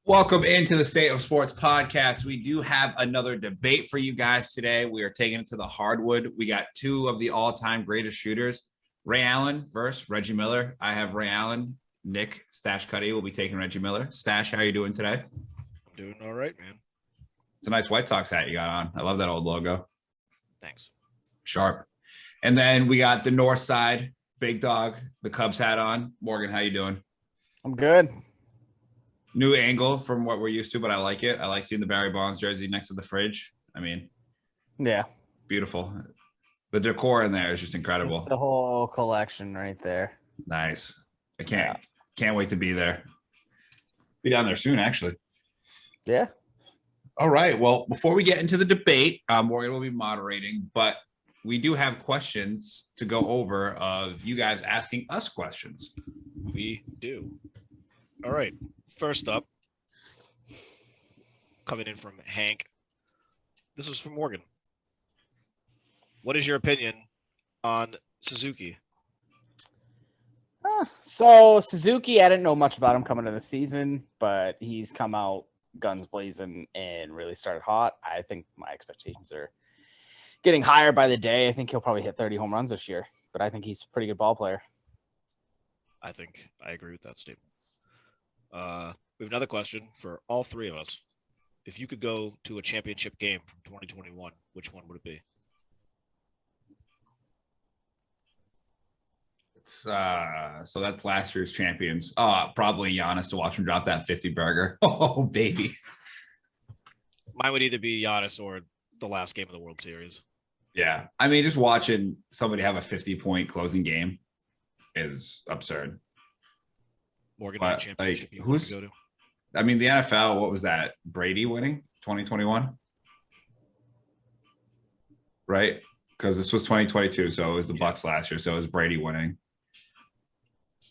Welcome into the State of Sports podcast. We do have another debate for you guys today. We are taking it to the hardwood. We got two of the all-time greatest shooters, Ray Allen versus Reggie Miller. I have Ray Allen. Nick Stash Cuddy will be taking Reggie Miller. Stash, how are you doing today? I'm doing all right, man. It's a nice White Sox hat you got on. I love that old logo. Thanks. Sharp. And then we got the North Side, Big Dog, the Cubs hat on. Morgan, how you doing? I'm good. New angle from what we're used to, but I like it. I like seeing the Barry Bonds jersey next to the fridge. I mean, yeah, beautiful. The decor in there is just incredible. It's the whole collection right there. Nice. I can't wait to be there. Be down there soon, actually. Yeah. All right. Well, before we get into the debate, Morgan will be moderating, but we do have questions to go over of you guys asking us questions. We do. All right. First up, coming in from Hank. This was from Morgan. What is your opinion on Suzuki? So Suzuki, I didn't know much about him coming into the season, but he's come out guns blazing and really started hot. I think my expectations are getting higher by the day. I think he'll probably hit 30 home runs this year, but I think he's a pretty good ball player. I think I agree with that statement. We have another question for all three of us. If you could go to a championship game from 2021, which one would it be? So that's last year's champions. Probably Giannis to watch him drop that 50 burger. Oh, baby. Mine would either be Giannis or the last game of the World Series. Yeah. I mean, just watching somebody have a 50-point closing game is absurd. Morgan, But, championship like, you want to go to? I mean, the NFL, what was that? Brady winning 2021? Right? Because this was 2022, so it was the Bucks last year, so it was Brady winning.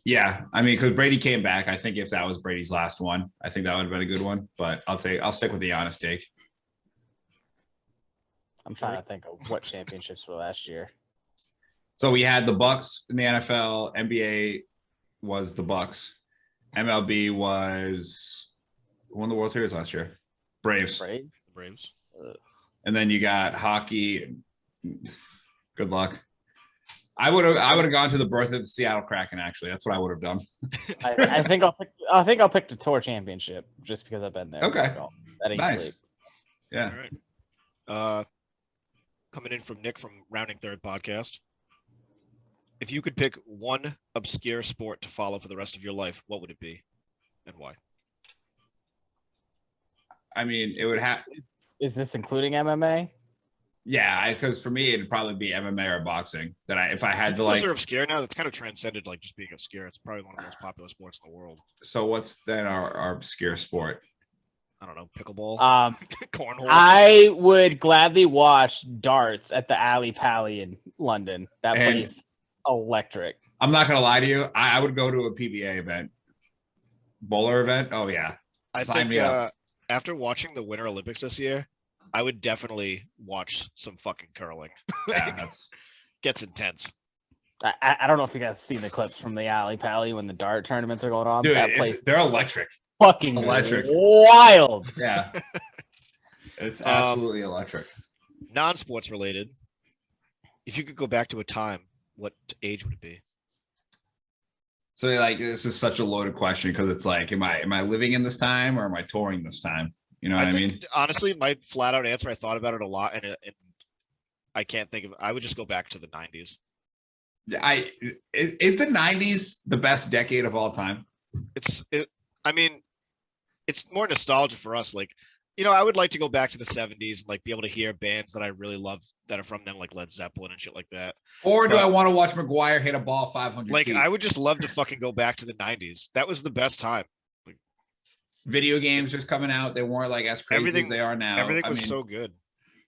Yeah, I mean, because Brady came back. I think if that was Brady's last one, I think that would have been a good one. But I'll stick with the honest take. I'm trying to think of what championships were last year. So we had the Bucks in the NFL. NBA was the Bucks. MLB was who won the World Series last year? Braves. Braves. And then you got hockey. Good luck. I would have gone to the birth of the Seattle Kraken. Actually, that's what I would have done. I think I'll pick the tour championship just because I've been there. Okay, So that ain't nice. sleep. Yeah. All right. Coming in from Nick from Rounding Third Podcast. If you could pick one obscure sport to follow for the rest of your life, what would it be, and why? I mean, it would have. Is this including MMA? Yeah, because for me, it'd probably be MMA or boxing. If I had to Those like. are obscure now. That's kind of transcended, like just being obscure. It's probably one of the most popular sports in the world. So what's then our obscure sport? I don't know, pickleball, cornhole. I would gladly watch darts at the Alley Pally in London. That place electric. I'm not gonna lie to you. I would go to a PBA event, bowler event. Oh yeah, Sign me up. After watching the Winter Olympics this year, I would definitely watch some fucking curling. Yeah, Gets intense. I don't know if you guys seen the clips from the Alley Pally when the dart tournaments are going on. dude, that place, they're electric. fucking Electric. wild. Yeah, it's absolutely electric. Non-sports related. If you could go back to a time, what age would it be? So like, this is such a loaded question because it's like, am I living in this time or am I touring this time? You know what I mean? Honestly, my flat out answer, I thought about it a lot, and I can't think of. I would just go back to the 90s. Is the 90s the best decade of all time? I mean, it's more nostalgia for us. Like, I would like to go back to the 70s and like be able to hear bands that I really love that are from them, like Led Zeppelin and shit like that. Or do I want to watch McGuire hit a ball 500 like feet? I would just love to fucking go back to the 90s. That was the best time. Video games just coming out. They weren't like as crazy as they are now. Everything was so good.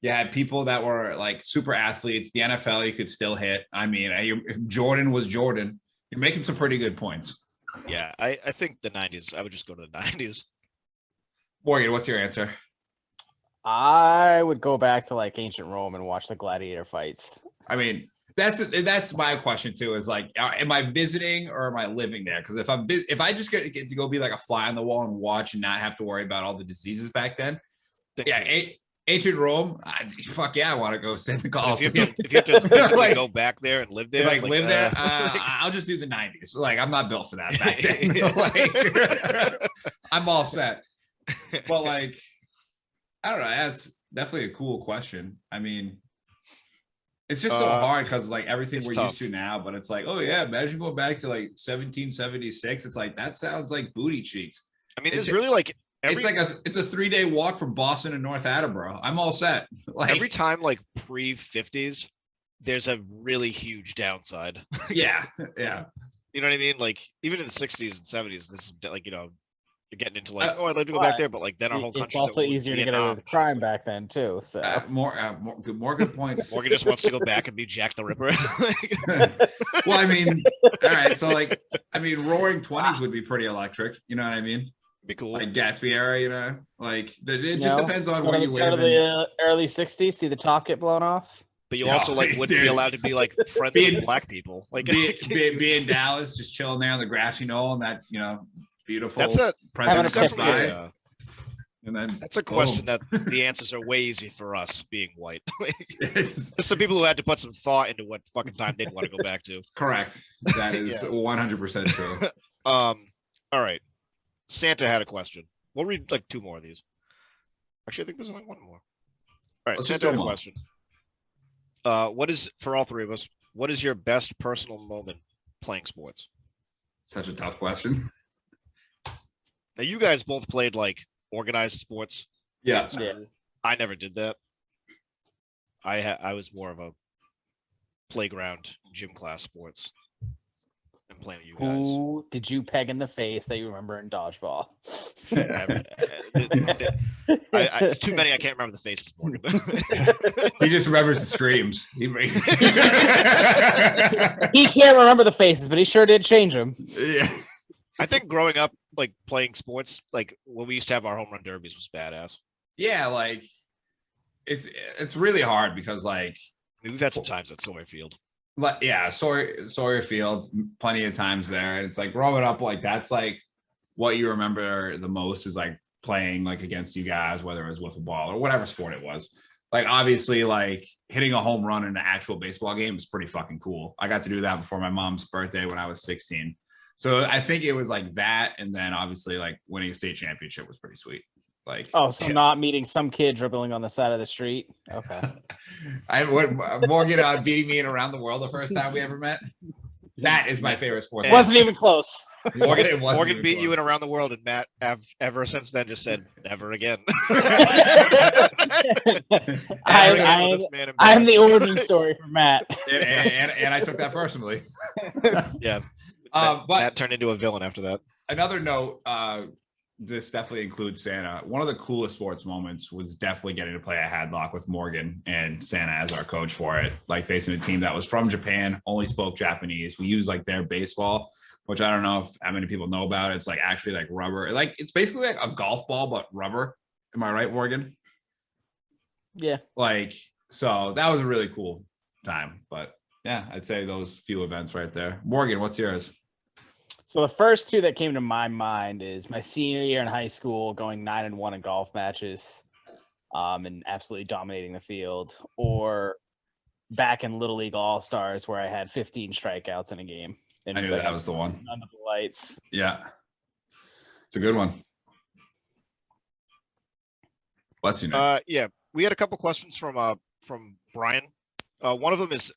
You had people that were like super athletes. The NFL, you could still hit. I mean, if Jordan was Jordan, you're making some pretty good points. Yeah, I think the 90s. I would just go to the 90s. Morgan, what's your answer? I would go back to like ancient Rome and watch the gladiator fights. I mean, That's my question too. Is like, am I visiting or am I living there? Because if I just get to go be like a fly on the wall and watch and not have to worry about all the diseases back then, ancient Rome, fuck yeah, I want to go sit in the Colosseum. If you have to physically go back there and live there, live there, I'll just do the 90s. Like, I'm not built for that back then. Like, I'm all set. But like, I don't know. That's definitely a cool question. I mean, it's just so hard because like everything we're used to now, but it's like, oh yeah, imagine going back to like 1776. It's like, that sounds like booty cheeks. I mean, it's really like it's a 3-day walk from Boston to North Attleboro. I'm all set. Like every time, like pre-50s, there's a really huge downside. Yeah. You know what I mean? Like even in the 60s and 70s, this is like, you know, you're getting into like, I'd like to go back there, but like then our whole country. It's also easier to get out of the crime back then too. So more good points. Morgan just wants to go back and be Jack the Ripper. Well, I mean, all right. So like, I mean, Roaring 20s would be pretty electric. You know what I mean? Be cool. Like Gatsby era, you know, like it just depends on where you live. Go to the early 60s, see the top get blown off. But you also like wouldn't be allowed to be like friends with black people. Like be in Dallas, just chilling there on the grassy knoll, and that, you know, beautiful That's definitely and then that's a question that the answers are way easy for us being white. There's some people who had to put some thought into what fucking time they'd want to go back to. Correct. That is 100% true. All right. Santa had a question. We'll read like 2 more of these. Actually, I think there's only 1 more. All right, Santa had a question. What is, for all 3 of us, what is your best personal moment playing sports? Such a tough question. Now, you guys both played like organized sports. Yeah. I never did that. I was more of a playground gym class sports. And playing with you guys. Who did you peg in the face that you remember in dodgeball? It's too many. I can't remember the faces, Morgan. He just remembers the screams. He can't remember the faces, but he sure did change them. Yeah. I think growing up, like playing sports, like when we used to have our home run derbies, was badass. Yeah, like it's really hard because like I mean, we've had some times at Sawyer Field. But yeah, Sawyer Field, plenty of times there. And it's like growing up, like that's like what you remember the most is like playing like against you guys, whether it was wiffle ball or whatever sport it was. Like obviously, like hitting a home run in an actual baseball game is pretty fucking cool. I got to do that before my mom's birthday when I was 16. So I think it was like that, and then obviously like winning a state championship was pretty sweet. Like, not meeting some kid dribbling on the side of the street. Okay. Morgan beating me in Around the World the first time we ever met. That is my favorite sport. It wasn't even close. Morgan beat you in Around the World, and Matt ever since then just said never again. I'm the origin story for Matt. and I took that personally. Yeah. But Matt turned into a villain after that. Another note, this definitely includes Santa. One of the coolest sports moments was definitely getting to play a Hadlock with Morgan and Santa as our coach for it, like facing a team that was from Japan, only spoke Japanese. We used like their baseball, which I don't know if how many people know about. It's like actually like rubber. Like it's basically like a golf ball, but rubber. Am I right, Morgan? Yeah. Like, so that was a really cool time. But yeah, I'd say those few events right there. Morgan, what's yours? So the first 2 that came to my mind is my senior year in high school, going 9-1 in golf matches, and absolutely dominating the field, or back in Little League All-Stars where I had 15 strikeouts in a game. I knew that was the one. Under the lights. Yeah. It's a good one. Bless you, Nick. Yeah, we had a couple questions from Brian. One of them is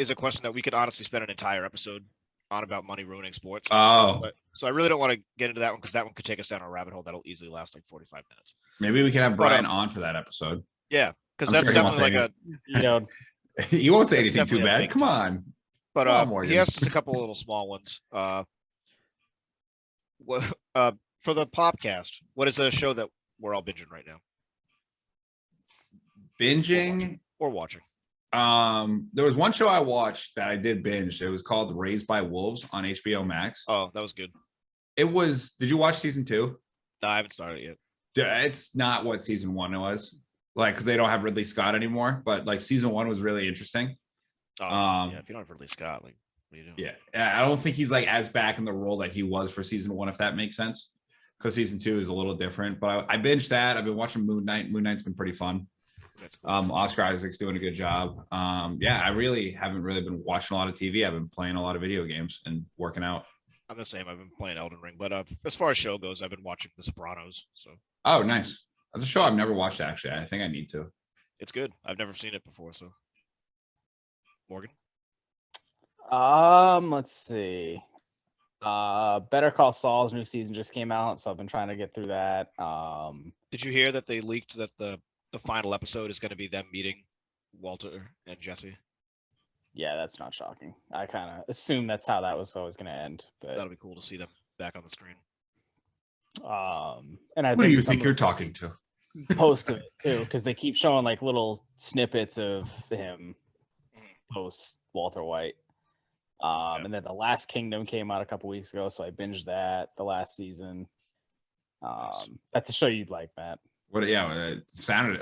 a question that we could honestly spend an entire episode on about money ruining sports. So I really don't want to get into that one because that one could take us down a rabbit hole that'll easily last like 45 minutes. Maybe we can have Brian on for that episode. Yeah, because that's definitely like he won't say anything too bad. Come on. But he asked us a couple of little small ones. For the podcast, what is a show that we're all binging right now? Binging or watching? There was one show I watched that I did binge. It was called Raised by Wolves on HBO Max. Oh, that was good. Did you watch season 2? No, I haven't started yet. It's not what season 1 was. Like, because they don't have Ridley Scott anymore, but like season 1 was really interesting. Yeah, if you don't have Ridley Scott, like, what are you doing? Yeah, I don't think he's like as back in the role that he was for season 1, if that makes sense. Because season 2 is a little different. But I binged that. I've been watching Moon Knight. Moon Knight's been pretty fun. That's cool. Oscar Isaac's doing a good job. Yeah, I really haven't been watching a lot of TV. I've been playing a lot of video games and working out. I'm the same. I've been playing Elden Ring, but as far as show goes, I've been watching The Sopranos. So. Oh, nice. That's a show I've never watched, actually. I think I need to. It's good. I've never seen it before, so. Morgan? Let's see. Better Call Saul's new season just came out, so I've been trying to get through that. Did you hear that they leaked that the final episode is going to be them meeting Walter and Jesse? Yeah, that's not shocking. I kind of assumed that's how that was always going to end. But that'll be cool to see them back on the screen. And I Who do you think you're talking to? Post of it too, because they keep showing like little snippets of him post Walter White. And then The Last Kingdom came out a couple weeks ago, so I binged that the last season. That's a show you'd like, Matt. What? Yeah, it sounded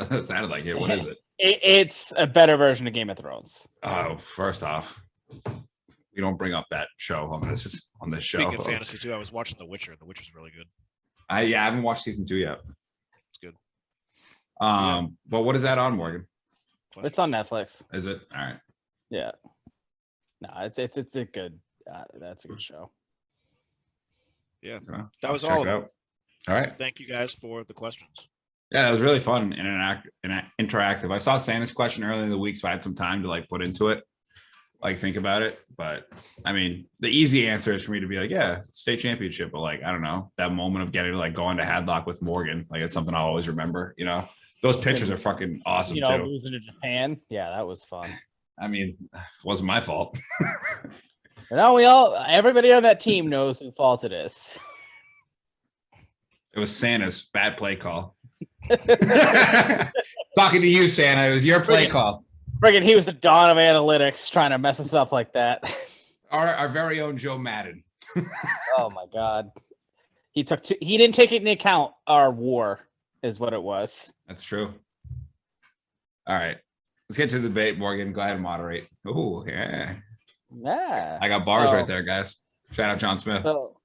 like it. What is it? It's a better version of Game of Thrones. Oh, first off, we don't bring up that show on this show. Speaking of fantasy too, I was watching The Witcher. The Witcher's really good. I haven't watched season 2 yet. It's good. But what is that on, Morgan? It's on Netflix. Is it? All right. Yeah. No, it's a good. That's a good show. Yeah, So, that was check all it of out. it. All right. Thank you guys for the questions. Yeah, that was really fun and interactive. I saw Santa's question earlier in the week, so I had some time to like put into it, like think about it. But I mean, the easy answer is for me to be like, yeah, state championship. But like, I don't know, that moment of getting to like going to Hadlock with Morgan, like it's something I'll always remember. You know, those pictures are fucking awesome too. Losing to Japan, yeah, that was fun. I mean, it wasn't my fault. Everybody on that team knows whose fault it is. It was Santa's bad play call. Talking to you, Santa. It was your play call. Friggin', he was the dawn of analytics trying to mess us up like that. Our very own Joe Madden. Oh my God. He didn't take into account our war, is what it was. That's true. All right. Let's get to the debate, Morgan. Go ahead and moderate. Oh, yeah. Yeah. I got bars right there, guys. Shout out John Smith. So,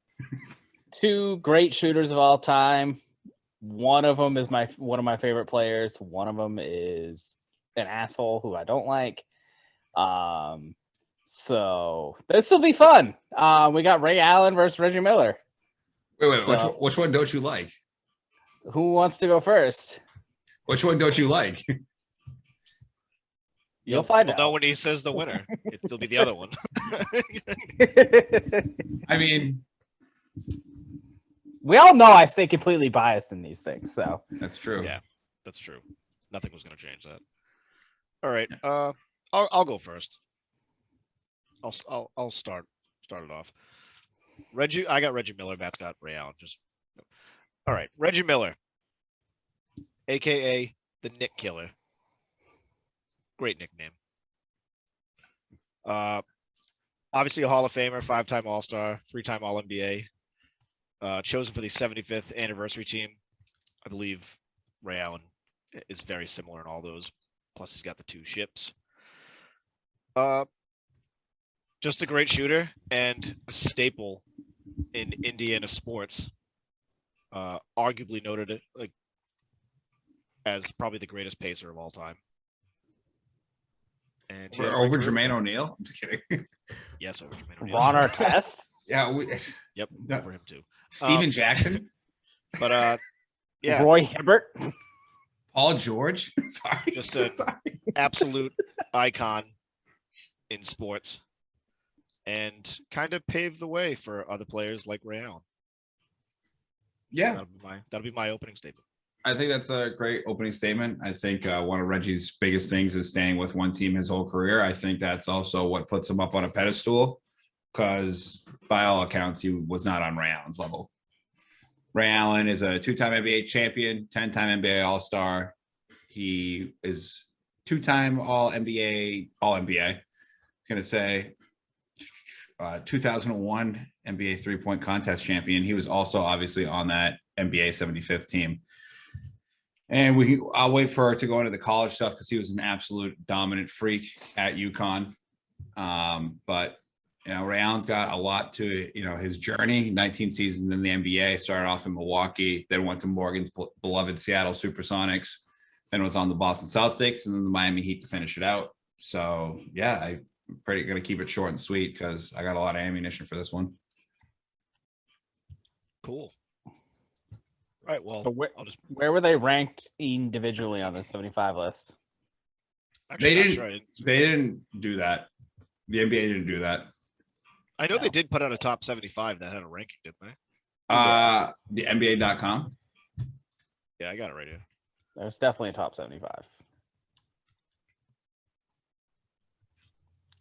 2 great shooters of all time. One of them is one of my favorite players. One of them is an asshole who I don't like. So this will be fun. We got Ray Allen versus Reggie Miller. Wait. Which one don't you like? Who wants to go first? Which one don't you like? You'll find out. No, when he says the winner, it'll be the other one. I mean, we all know I stay completely biased in these things, so that's true. Yeah, that's true. Nothing was going to change that. All right, I'll go first. I'll start it off. I got Reggie Miller. Matt's got Ray Allen. All right, Reggie Miller, aka the Nick Killer. Great nickname. Obviously a Hall of Famer, 5-time All-Star, 3-time All-NBA. Chosen for the 75th anniversary team. I believe Ray Allen is very similar in all those. Plus he's got the 2 ships. Just a great shooter and a staple in Indiana sports. Arguably noted as probably the greatest pacer of all time. And over Jermaine O'Neal? I'm just kidding. Yes, over Jermaine O'Neal. Ron Artest? Yeah. Yep, over him too. Steven Jackson? But yeah. Roy Hibbert? Paul George? Sorry. Just an absolute icon in sports. And kind of paved the way for other players like Ray Allen. Yeah. That'll be my opening statement. I think that's a great opening statement. I think one of Reggie's biggest things is staying with one team his whole career. I think that's also what puts him up on a pedestal because by all accounts, he was not on Ray Allen's level. Ray Allen is a 2-time NBA champion, 10-time NBA All-Star. He is 2-time All-NBA. I'm going to say 2001 NBA three-point contest champion. He was also obviously on that NBA 75th team. And I'll wait for her to go into the college stuff because he was an absolute dominant freak at UConn. But Ray Allen's got a lot to his journey. 19 seasons in the NBA. Started off in Milwaukee, then went to Morgan's beloved Seattle SuperSonics, then was on the Boston Celtics, and then the Miami Heat to finish it out. So yeah, I'm pretty gonna keep it short and sweet because I got a lot of ammunition for this one. Cool. All right. Well, so where were they ranked individually on the 75 list? Actually, they didn't do that. The NBA didn't do that. I know they did put out a top 75 that had a ranking, didn't they? The NBA.com. Yeah, I got it right here. There's definitely a top 75.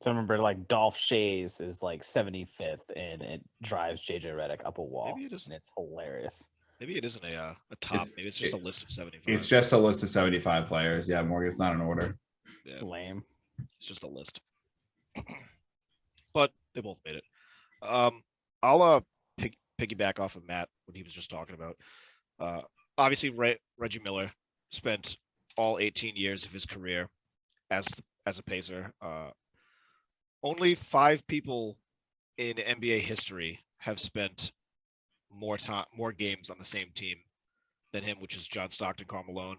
So I remember like Dolph Shays is like 75th, and it drives JJ Redick up a wall. Maybe it isn't. And it's hilarious. Maybe it isn't a top. Maybe it's just a list of 75. It's just a list of 75 players. Yeah, Morgan, it's not an order. Yeah. Lame. It's just a list. But they both made it. I'll piggyback off of Matt what he was just talking about. Obviously, Reggie Miller spent all 18 years of his career as a Pacer. Only 5 people in NBA history have spent more games on the same team than him, which is John Stockton, Karl Malone,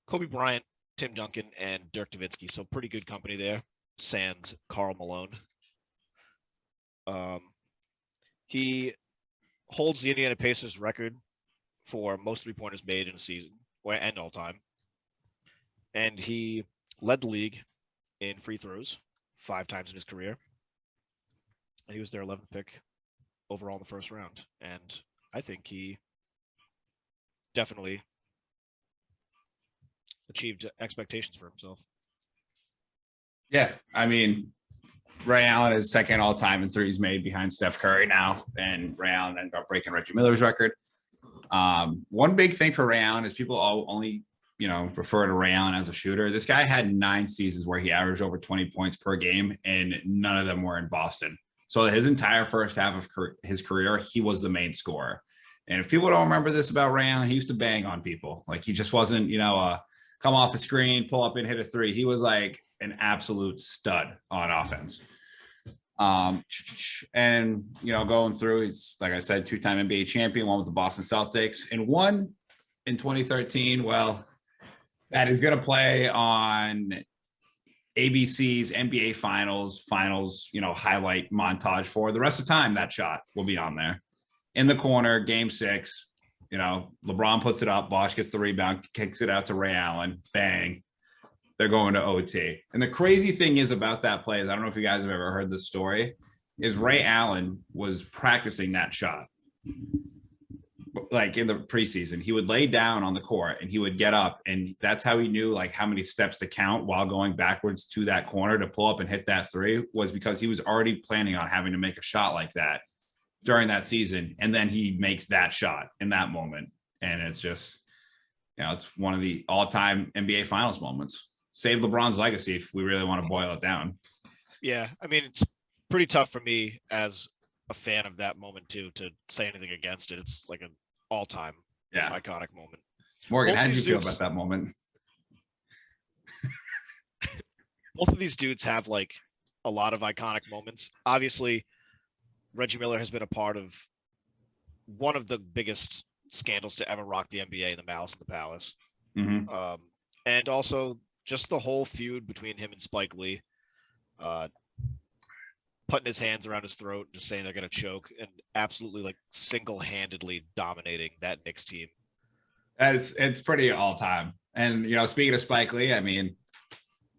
Kobe Bryant, Tim Duncan, and Dirk Nowitzki. So pretty good company there. Sans Karl Malone. He holds the Indiana Pacers record for most 3-pointers made in a season, and all time. And he led the league in free throws 5 times in his career. And he was their 11th pick overall in the first round. And I think he definitely achieved expectations for himself. Yeah, I mean, Ray Allen is second all time in threes made behind Steph Curry now, and Ray Allen ended up breaking Reggie Miller's record. One big thing for Ray Allen is people only refer to Ray Allen as a shooter. This guy had 9 seasons where he averaged over 20 points per game, and none of them were in Boston. So his entire first half of his career, he was the main scorer. And if people don't remember this about Ray Allen, he used to bang on people. Like, he just wasn't, come off the screen, pull up and hit a 3. He was like an absolute stud on offense. And going through, he's, like I said, 2-time NBA champion, one with the Boston Celtics, and one in 2013. Well, that is going to play on ABC's NBA Finals, highlight montage for the rest of time. That shot will be on there in the corner, game 6. LeBron puts it up, Bosh gets the rebound, kicks it out to Ray Allen, bang. They're going to OT. And the crazy thing is about that play is, I don't know if you guys have ever heard this story, is Ray Allen was practicing that shot. Like in the preseason, he would lay down on the court and he would get up, and that's how he knew like how many steps to count while going backwards to that corner to pull up and hit that 3, was because he was already planning on having to make a shot like that during that season. And then he makes that shot in that moment. And it's just, it's one of the all-time NBA Finals moments. Save LeBron's legacy if we really want to boil it down. Yeah, I mean, it's pretty tough for me as a fan of that moment too to say anything against it. It's like an all-time iconic moment. Morgan, how did you feel about that moment? Both of these dudes have like a lot of iconic moments. Obviously, Reggie Miller has been a part of one of the biggest scandals to ever rock the NBA, the Malice in the Palace. Mm-hmm. And also just the whole feud between him and Spike Lee, putting his hands around his throat, just saying they're going to choke, and absolutely like single-handedly dominating that Knicks team. It's pretty all time. And, speaking of Spike Lee, I mean,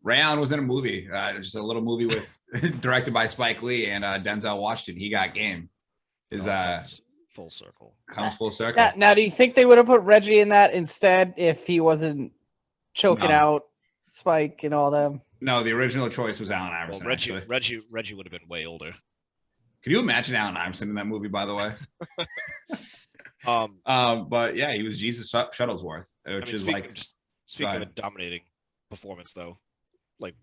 Ray Allen was in a movie, just a little movie with directed by Spike Lee and Denzel Washington. He Got Game. Full circle. Comes full circle. Now, do you think they would have put Reggie in that instead if he wasn't choking out Spike and all them? No, the original choice was Allen Iverson. Well, Reggie would have been way older. Could you imagine Allen Iverson in that movie, by the way? But yeah, he was Jesus Shuttlesworth, which is speaking of a dominating performance, though. Like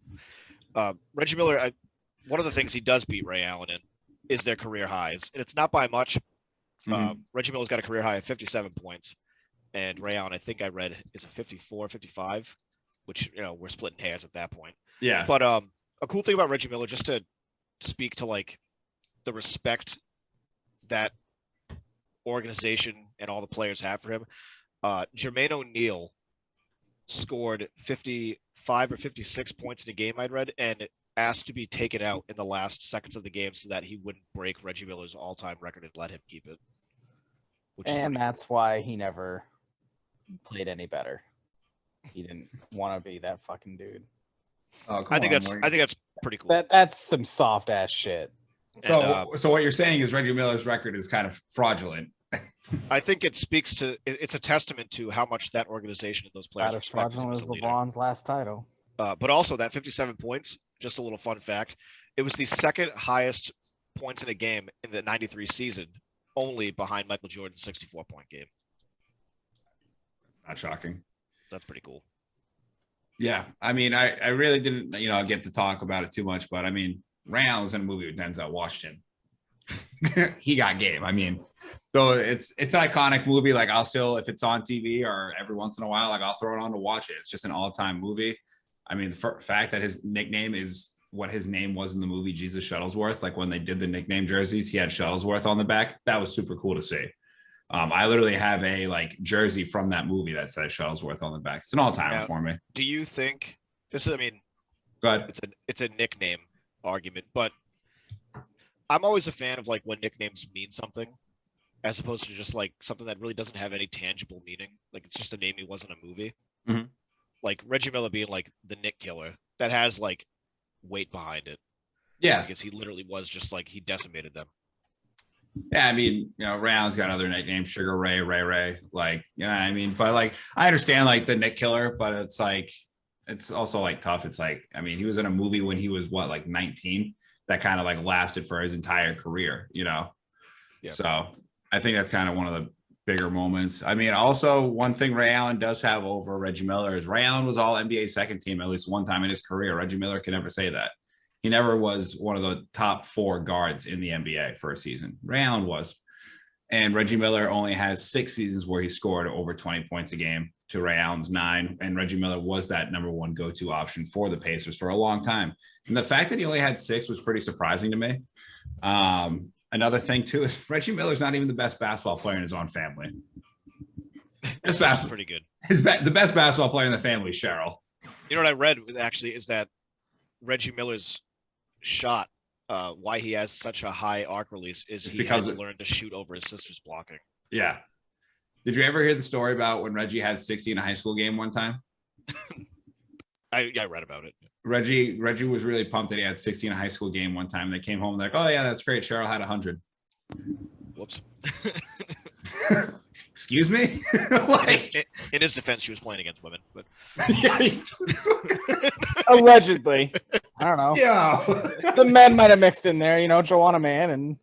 Reggie Miller, one of the things he does beat Ray Allen in is their career highs, and it's not by much. Mm-hmm. Reggie Miller's got a career high of 57 points, and Ray Allen, I think I read, is a 54, 55, which we're splitting hairs at that point. Yeah. But a cool thing about Reggie Miller, just to speak to like the respect that organization and all the players have for him. Jermaine O'Neal scored 55 or 56 points in a game I'd read and asked to be taken out in the last seconds of the game so that he wouldn't break Reggie Miller's all-time record and let him keep it. And that's why he never played any better. He didn't want to be that fucking dude. Oh, I think that's pretty cool. That's some soft ass shit. So, so what you're saying is Reggie Miller's record is kind of fraudulent. I think it speaks to it's a testament to how much that organization and those players. Not as fraudulent as LeBron's last title. But also that 57 points. Just a little fun fact: it was the second highest points in a game in the '93 season, only behind Michael Jordan's 64-point game. Not shocking. That's pretty cool. Yeah, I mean, I really didn't, get to talk about it too much, but I mean, Ray Allen was in a movie with Denzel Washington. He got game. I mean, though it's an iconic movie. Like I'll still, if it's on TV or every once in a while, like I'll throw it on to watch it. It's just an all-time movie. I mean, the fact that his nickname is what his name was in the movie Jesus Shuttlesworth, like when they did the nickname jerseys, he had Shuttlesworth on the back. That was super cool to see. I literally have a jersey from that movie that says Shuttlesworth on the back. It's an all-timer for me. Do you think this is? I mean, but it's a nickname argument, but I'm always a fan of when nicknames mean something, as opposed to just something that really doesn't have any tangible meaning. Like it's just a name he was in a movie. Mm-hmm. Like Reggie Miller being the Nick Killer, that has weight behind it. Yeah, because he literally was just he decimated them. Yeah, I mean, Ray Allen's got other nicknames, Sugar Ray, Ray, I mean, but I understand the Nick Killer, but it's also tough. It's I mean, he was in a movie when he was 19, that kind of lasted for his entire career, Yeah. So I think that's kind of one of the bigger moments. I mean, also one thing Ray Allen does have over Reggie Miller is Ray Allen was all NBA second team at least one time in his career. Reggie Miller can never say that. He never was one of the top 4 guards in the NBA for a season. Ray Allen was. And Reggie Miller only has 6 seasons where he scored over 20 points a game to Ray Allen's 9. And Reggie Miller was that number 1 go-to option for the Pacers for a long time. And the fact that he only had 6 was pretty surprising to me. Another thing, too, is Reggie Miller's not even the best basketball player in his own family. That's pretty good. The best basketball player in the family is Cheryl. You know what I read is that Reggie Miller's shot, why he has such a high arc release is he had to learn to shoot over his sister's blocking. Yeah. Did you ever hear the story about when Reggie had 60 in a high school game one time? I read about it. Reggie was really pumped that he had 60 in a high school game one time. They came home oh yeah, that's great. Cheryl had 100. Whoops. Excuse me? In his defense, she was playing against women, but yeah, allegedly. I don't know. Yeah. The men might have mixed in there, Joanna Man and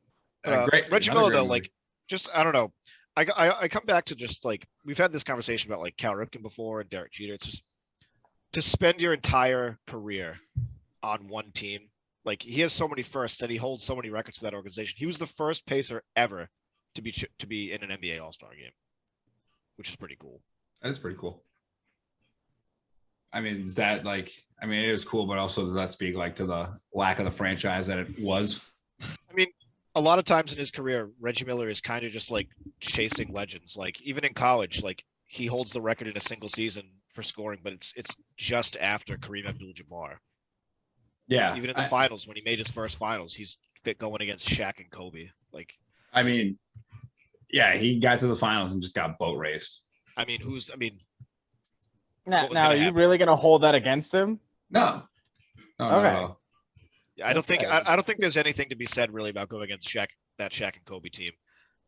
Reggie Miller though, just I don't know. I come back to just we've had this conversation about Cal Ripken before and Derek Jeter. It's just to spend your entire career on one team. He has so many firsts that he holds so many records for that organization. He was the first Pacer ever to be in an NBA All-Star game, which is pretty cool. That is pretty cool. I mean, is that I mean, it is cool, but also does that speak to the lack of the franchise that it was? I mean, a lot of times in his career, Reggie Miller is kind of just chasing legends. Even in college, he holds the record in a single season for scoring, but it's just after Kareem Abdul-Jabbar. Yeah. Even in the finals, when he made his first finals, he's going against Shaq and Kobe. I mean, yeah, he got to the finals and just got boat raced. I mean, now are you really going to hold that against him? No. Okay. I don't think there's anything to be said really about going against Shaq and Kobe team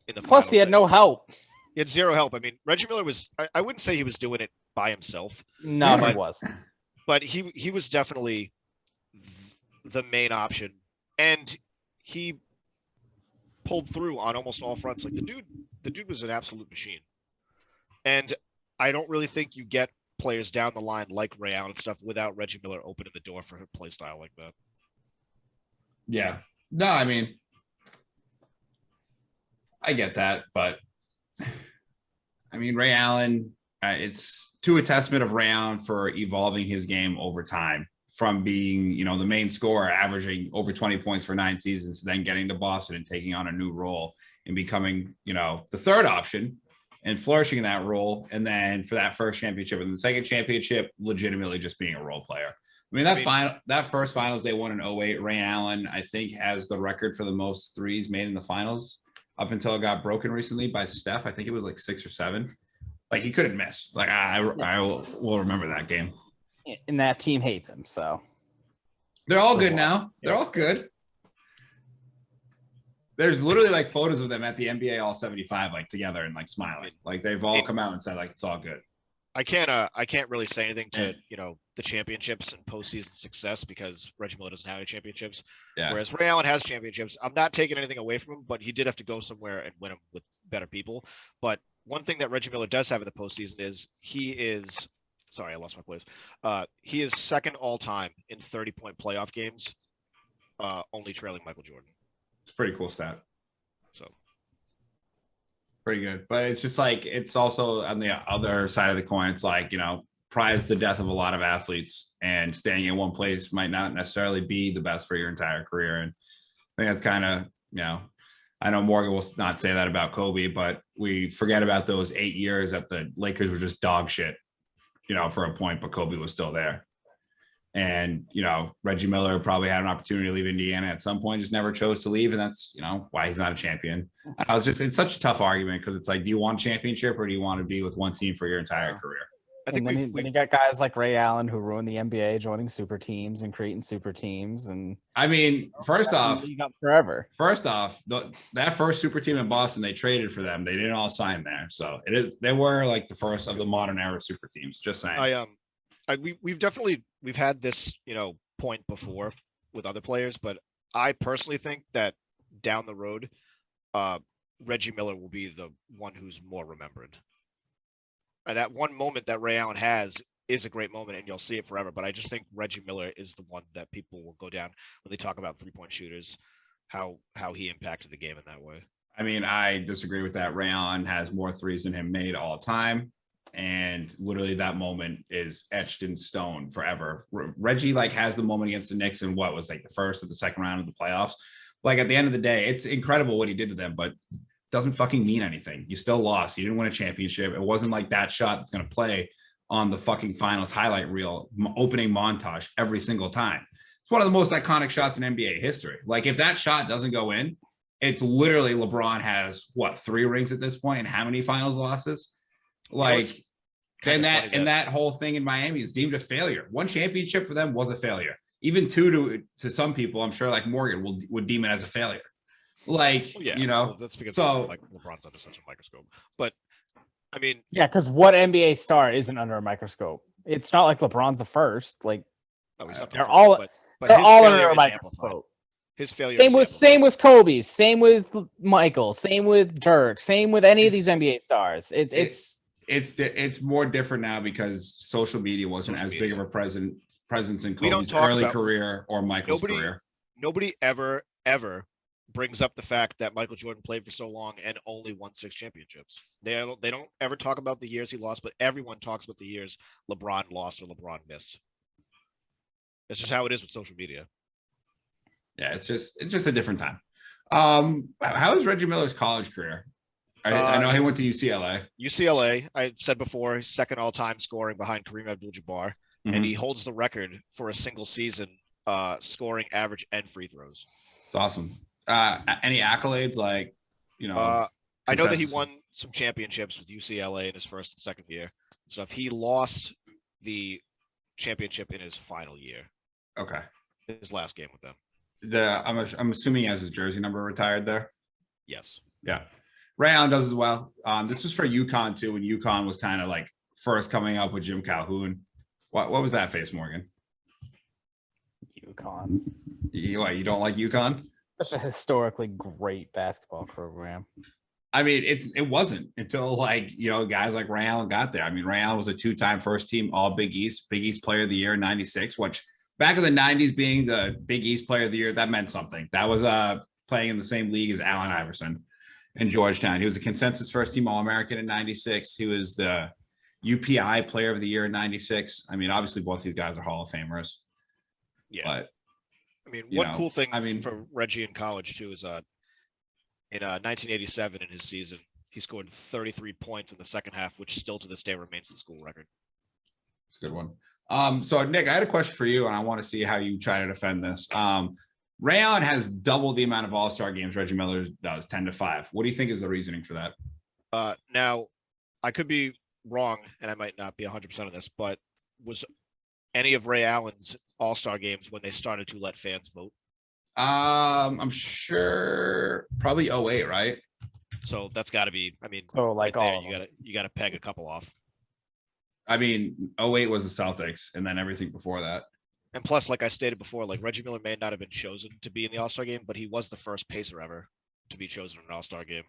in the Plus, he had no help. He had zero help. I mean, Reggie Miller was. I wouldn't say he was doing it by himself. No, he wasn't. But he was definitely the main option, and he pulled through on almost all fronts. The dude was an absolute machine. And I don't really think you get players down the line like Ray Allen and stuff without Reggie Miller opening the door for a play style like that. Yeah. No, I mean, I get that, but I mean, Ray Allen, it's to a testament of Ray Allen for evolving his game over time from being, you know, the main scorer, averaging over 20 points for 9 seasons, then getting to Boston and taking on a new role and becoming, you know, the third option and flourishing in that role. And then for that first championship and the second championship, legitimately just being a role player. I mean, that first finals they won in 08, Ray Allen, I think, has the record for the most threes made in the finals up until it got broken recently by Steph. I think it was like 6 or 7. Like, he couldn't miss. Like, I will remember that game. And that team hates him, so. They're all good now. They're all good. There's literally like photos of them at the NBA All 75, like together and like smiling. Like, they've all come out and said like it's all good. I can't really say anything to, you know, the championships and postseason success because Reggie Miller doesn't have any championships. Yeah. Whereas Ray Allen has championships. I'm not taking anything away from him, but he did have to go somewhere and win them with better people. But one thing that Reggie Miller does have in the postseason is sorry, I lost my place. He is second all time in 30-point playoff games, only trailing Michael Jordan. It's a pretty cool stat. So. Pretty good. But it's just like, it's also on the other side of the coin. It's like, you know, prize the death of a lot of athletes, and staying in one place might not necessarily be the best for your entire career. And I think that's kind of, you know, I know Morgan will not say that about Kobe, but we forget about those 8 years that the Lakers were just dog shit, you know, for a point, but Kobe was still there. And, you know, Reggie Miller probably had an opportunity to leave Indiana at some point, just never chose to leave. And that's, you know, why he's not a champion. It's such a tough argument because it's like, do you want a championship or do you want to be with one team for your entire career? I think then you got guys like Ray Allen who ruined the NBA, joining super teams and creating super teams. And I mean, first off, that first super team in Boston, they traded for them. They didn't all sign there. So they were like the first of the modern era super teams. Just saying. We've had this, you know, point before with other players, but I personally think that down the road, Reggie Miller will be the one who's more remembered. And that one moment that Ray Allen has is a great moment, and you'll see it forever. But I just think Reggie Miller is the one that people will go down when they talk about 3-point shooters, how he impacted the game in that way. I mean, I disagree with that. Ray Allen has more threes than him made all time. And literally that moment is etched in stone forever. Reggie like has the moment against the Knicks in what was like the first or the second round of the playoffs. Like, at the end of the day, it's incredible what he did to them, but doesn't fucking mean anything. You still lost. You didn't win a championship. It wasn't like that shot that's going to play on the fucking finals highlight reel opening montage every single time. It's one of the most iconic shots in NBA history. Like, if that shot doesn't go in, it's literally LeBron has what, 3 rings at this point and how many finals losses? Like, and that whole thing in Miami is deemed a failure. 1 championship for them was a failure. Even 2 to some people, I'm sure, like Morgan would deem it as a failure. Like, you know, well, that's because like LeBron's under such a microscope. But I mean, yeah, because what NBA star isn't under a microscope? It's not like LeBron's the first. Like, they're all under a microscope. His failure. Same with Kobe's. Same with Michael. Same with Dirk. Same with any of these NBA stars. It's more different now because social media wasn't as big of a presence in Kobe's early career or Michael's career. Nobody ever brings up the fact that Michael Jordan played for so long and only won 6 championships. They don't ever talk about the years he lost, but everyone talks about the years LeBron lost or LeBron missed. It's just how it is with social media. Yeah, it's just a different time. How is Reggie Miller's college career? I know he went to UCLA. UCLA, I said before, he's second all-time scoring behind Kareem Abdul-Jabbar, and he holds the record for a single season scoring, average, and free throws. It's awesome. Any accolades, like, you know? I know that he won some championships with UCLA in his first and second year and stuff. He lost the championship in his final year. Okay. His last game with them. I'm assuming he has his jersey number retired there. Yes. Yeah. Ray Allen does as well. This was for UConn too, when UConn was kind of like first coming up with Jim Calhoun. What was that face, Morgan? UConn. You don't like UConn? Such a historically great basketball program. I mean, it wasn't until, like, you know, guys like Ray Allen got there. I mean, Ray Allen was a 2-time first team All Big East Player of the Year in '96, which back in the '90s, being the Big East Player of the Year, that meant something. That was playing in the same league as Allen Iverson in Georgetown. He was a consensus first team All-American in '96. He was the UPI Player of the Year in '96. I mean, obviously both these guys are Hall of Famers. Yeah. But I mean, you one know, cool thing I mean- for Reggie in college too is in 1987 in his season, he scored 33 points in the second half, which still to this day remains the school record. It's a good one. So Nick, I had a question for you, and I want to see how you try to defend this. Ray Allen has double the amount of All-Star games Reggie Miller does, 10-5. What do you think is the reasoning for that? Now, I could be wrong, and I might not be 100% of this, but was any of Ray Allen's All-Star games when they started to let fans vote? I'm sure probably 08, right? So that's got to be. I mean, So like right all there, you got to peg a couple off. I mean, 08 was the Celtics, and then everything before that. And plus, like I stated before, like Reggie Miller may not have been chosen to be in the All-Star game, but he was the first Pacer ever to be chosen in an All-Star game.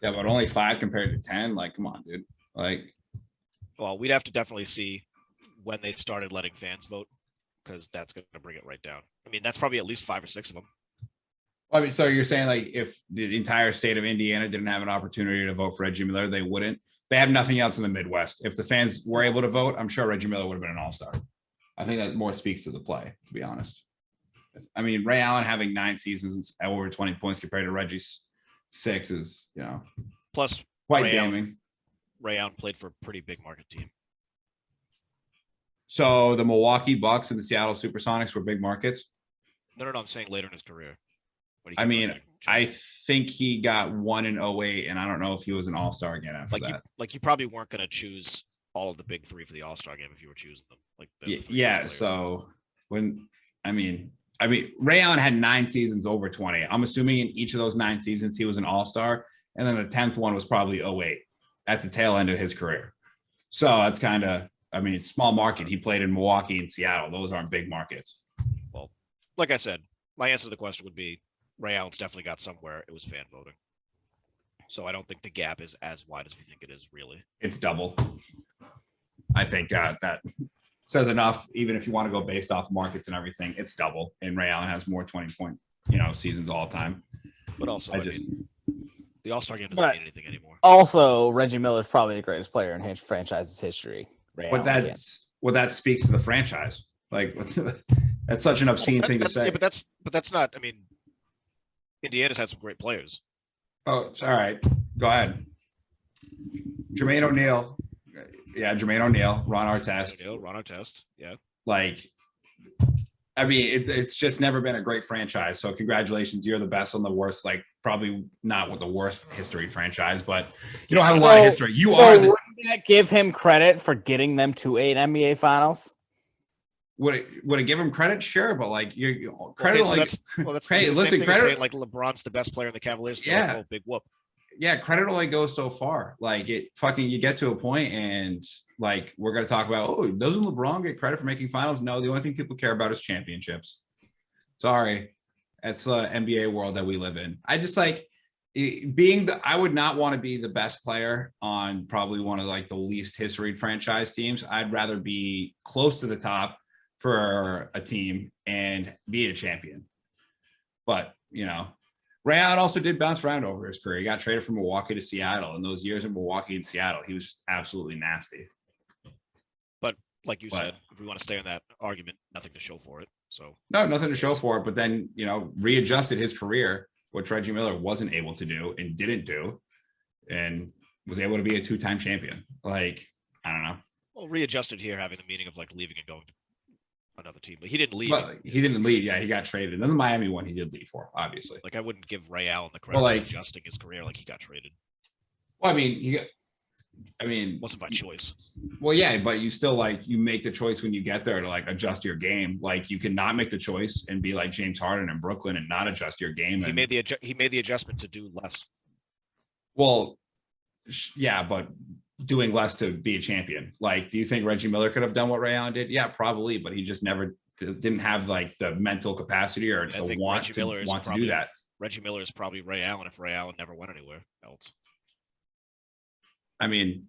Yeah, but only 5 compared to 10. Like, come on, dude. Like, well, we'd have to definitely see when they started letting fans vote, because that's going to bring it right down. I mean, that's probably at least 5 or 6 of them. I mean, so you're saying like if the entire state of Indiana didn't have an opportunity to vote for Reggie Miller, they wouldn't. They have nothing else in the Midwest. If the fans were able to vote, I'm sure Reggie Miller would have been an all-star. I think that more speaks to the play, to be honest. I mean, Ray Allen having 9 seasons at over 20 points compared to Reggie's 6 is, plus quite damning. Ray Allen played for a pretty big market team. So the Milwaukee Bucks and the Seattle Supersonics were big markets? No, I'm saying later in his career. I mean, I think he got 1 in 08, and I don't know if he was an all-star again after that. You probably weren't going to choose all of the big 3 for the All-Star game if you were choosing them. Like yeah. So I mean, Ray Allen had 9 seasons over 20. I'm assuming in each of those 9 seasons he was an all-star, and then the 10th one was probably 08 at the tail end of his career. So that's kind of, I mean, small market. He played in Milwaukee and Seattle. Those aren't big markets. Well, like I said, my answer to the question would be Ray Allen's definitely got somewhere it was fan voting. So I don't think the gap is as wide as we think it is, really. It's double. I think that says enough. Even if you want to go based off markets and everything, it's double. And Ray Allen has more 20-point, seasons all time. But also, I mean, the All-Star game doesn't mean anything anymore. Also, Reggie Miller is probably the greatest player in his franchise's history. But that speaks to the franchise. Like, that's such an obscene thing to say. Yeah, but that's not. I mean, Indiana's had some great players. Oh, it's all right. Go ahead. Jermaine O'Neal. Yeah, Jermaine O'Neal, Ron Artest. Yeah. Like, I mean, it's just never been a great franchise. So congratulations. You're the best on the worst, like probably not with the worst history franchise, but you don't have a lot of history. Wouldn't that give him credit for getting them to 8 NBA finals? Would it give him credit? Sure, but like you credit, okay, so that's hey, listen, credit saying, like LeBron's the best player in the Cavaliers. Yeah, like, oh, big whoop. Yeah, credit only goes so far. Like you get to a point and like we're gonna talk about, oh, doesn't LeBron get credit for making finals? No, the only thing people care about is championships. Sorry, that's the NBA world that we live in. I just like I would not want to be the best player on probably one of like the least historied franchise teams. I'd rather be close to the top for a team and be a champion. But Ray Allen also did bounce around over his career. He got traded from Milwaukee to Seattle. In those years in Milwaukee and Seattle, he was absolutely nasty. But like you said, if we want to stay on that argument, nothing to show for it. So no, nothing to show for it. But then readjusted his career, which Reggie Miller wasn't able to do and didn't do, and was able to be a 2-time champion. Like, I don't know. Well, readjusted here, having the meaning of like leaving and going to another team, but he didn't leave. But he didn't leave. Yeah, he got traded. And then the Miami one he did leave for, obviously. Like I wouldn't give Ray Allen the credit for adjusting his career like he got traded. Well, I mean, it wasn't by choice. Well, yeah, but you still you make the choice when you get there to adjust your game. Like you cannot make the choice and be like James Harden in Brooklyn and not adjust your game. He made the adjustment to do less. Well, yeah, but doing less to be a champion. Like, do you think Reggie Miller could have done what Ray Allen did? Yeah, probably, but he just never didn't have the mental capacity or the want to do that. Reggie Miller is probably Ray Allen if Ray Allen never went anywhere else. I mean,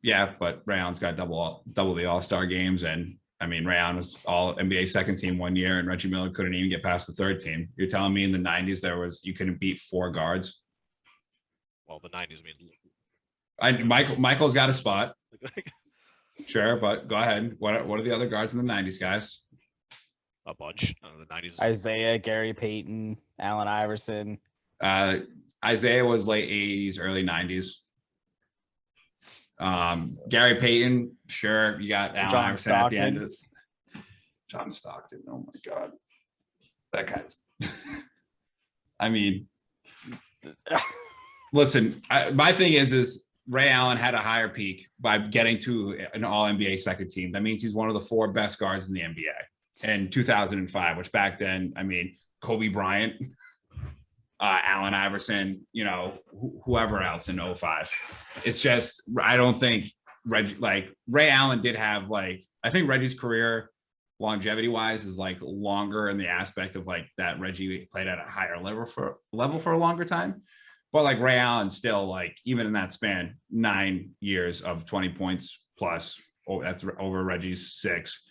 yeah, but Ray Allen's got double the All-Star games, and I mean, Ray Allen was all NBA second team one year, and Reggie Miller couldn't even get past the third team. You're telling me in the 90s you couldn't beat 4 guards? Well, the 90s, I mean, Michael's got a spot. Sure, but go ahead. What are the other guards in the 90s, guys? a bunch. The 90s. Isaiah, Gary Payton, Allen Iverson. Isaiah was late 80s, early 90s. Gary Payton, sure. You got Allen Iverson at the end of this. John Stockton. Oh my God. That guy's. I mean, listen, my thing is Ray Allen had a higher peak by getting to an all NBA second team. That means he's one of the 4 best guards in the NBA in 2005, which back then, I mean, Kobe Bryant, Allen Iverson, you know, whoever else in 05. It's just, I don't think Ray Allen did have I think Reggie's career longevity wise is longer in the aspect of that Reggie played at a higher level for a longer time. But Ray Allen still even in that span, 9 years of 20 points plus, that's over Reggie's 6,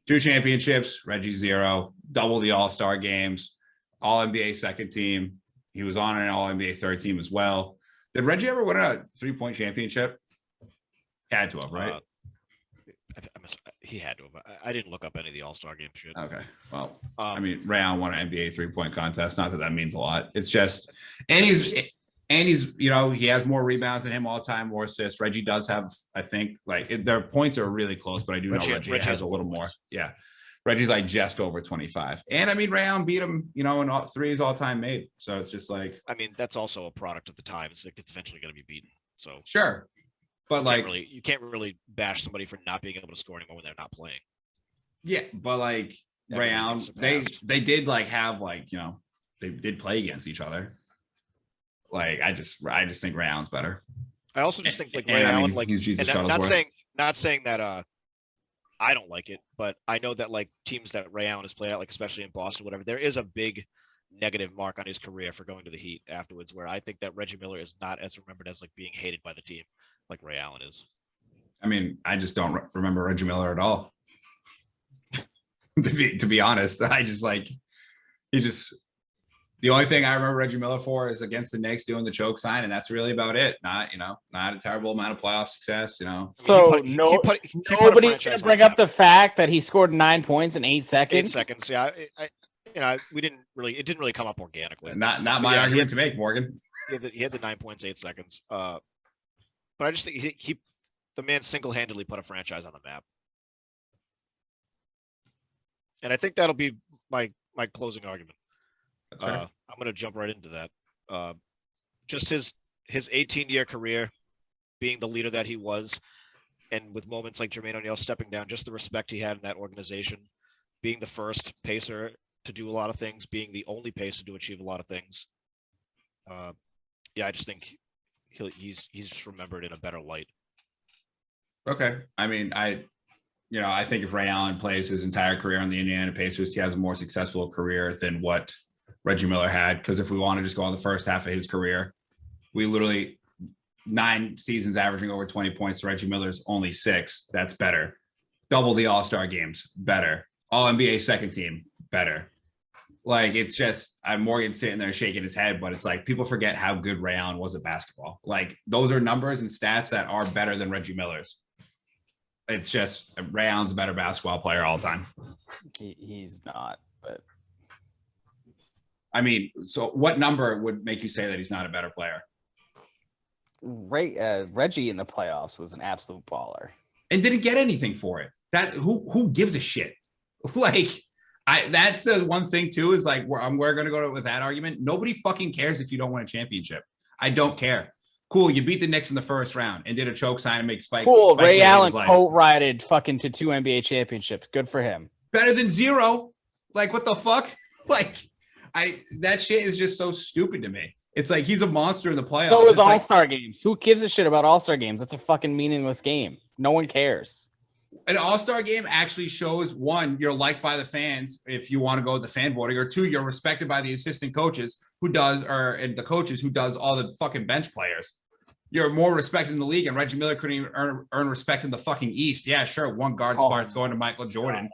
2 championships, Reggie 0, double the All-Star games, all NBA second team. He was on an all NBA third team as well. Did Reggie ever win a 3-point championship? Had to have, right? He had to have. I didn't look up any of the All-Star game shit. Okay. Well, I mean, Ray Allen won an NBA 3-point contest. Not that that means a lot. It's just, and he's, you know, he has more rebounds than him all time, more assists. Reggie does have, I think, their points are really close, but I do know Reggie has a little more. Yeah. Reggie's just over 25. And I mean, Ray Allen beat him, you know, in 3 all-time made. So it's just I mean, that's also a product of the times. It's eventually going to be beaten. So sure. But you can't really bash somebody for not being able to score anymore when they're not playing. Yeah, but Ray Allen, they did have you know, they did play against each other. I just think Ray Allen's better. I also just think Ray Allen, he's Jesus and Shuttlesworth. not saying that I don't like it, but I know that teams that Ray Allen has played at, especially in Boston, whatever, there is a big negative mark on his career for going to the Heat afterwards, where I think that Reggie Miller is not as remembered as being hated by the team like Ray Allen is. I mean, I just don't remember Reggie Miller at all. to be honest, I just the only thing I remember Reggie Miller for is against the Knicks doing the choke sign, and that's really about it. Not a terrible amount of playoff success, you know. So nobody's gonna bring up the fact that he scored 9 points in 8 seconds. 8 seconds, yeah. It didn't really come up organically. Not my argument to make, Morgan. He had the 9 points, 8 seconds. But I just think the man single-handedly put a franchise on the map. And I think that'll be my closing argument. That's right. I'm going to jump right into that. Just his 18-year career, being the leader that he was, and with moments like Jermaine O'Neal stepping down, just the respect he had in that organization, being the first Pacer to do a lot of things, being the only Pacer to achieve a lot of things. I just think he's remembered in a better light. Okay. I mean, I think if Ray Allen plays his entire career on the Indiana Pacers, he has a more successful career than what Reggie Miller had. Because if we want to just go on the first half of his career, we literally 9 seasons averaging over 20 points. Reggie Miller's only 6. That's better. Double the All-Star games, better. All NBA second team, better. It's just, Morgan sitting there shaking his head, but it's people forget how good Ray Allen was at basketball. Those are numbers and stats that are better than Reggie Miller's. It's just Ray Allen's a better basketball player all the time. He's not, but I mean, so what number would make you say that he's not a better player? Reggie in the playoffs was an absolute baller and didn't get anything for it. That who gives a shit? That's the one thing too, is we're going to go with that argument. Nobody fucking cares if you don't win a championship. I don't care. Cool. You beat the Knicks in the first round and did a choke sign and make Spike. Cool. Ray Allen coat-rided fucking to 2 NBA championships. Good for him. Better than 0. What the fuck? That shit is just so stupid to me. It's he's a monster in the playoffs. So is All-Star games. Who gives a shit about All-Star games? That's a fucking meaningless game. No one cares. An All-Star game actually shows, 1, you're liked by the fans if you want to go with the fan voting, or 2, you're respected by the assistant coaches and the coaches who does all the fucking bench players. You're more respected in the league, and Reggie Miller couldn't even earn respect in the fucking East. Yeah, sure, 1 guard spot's going to Michael Jordan.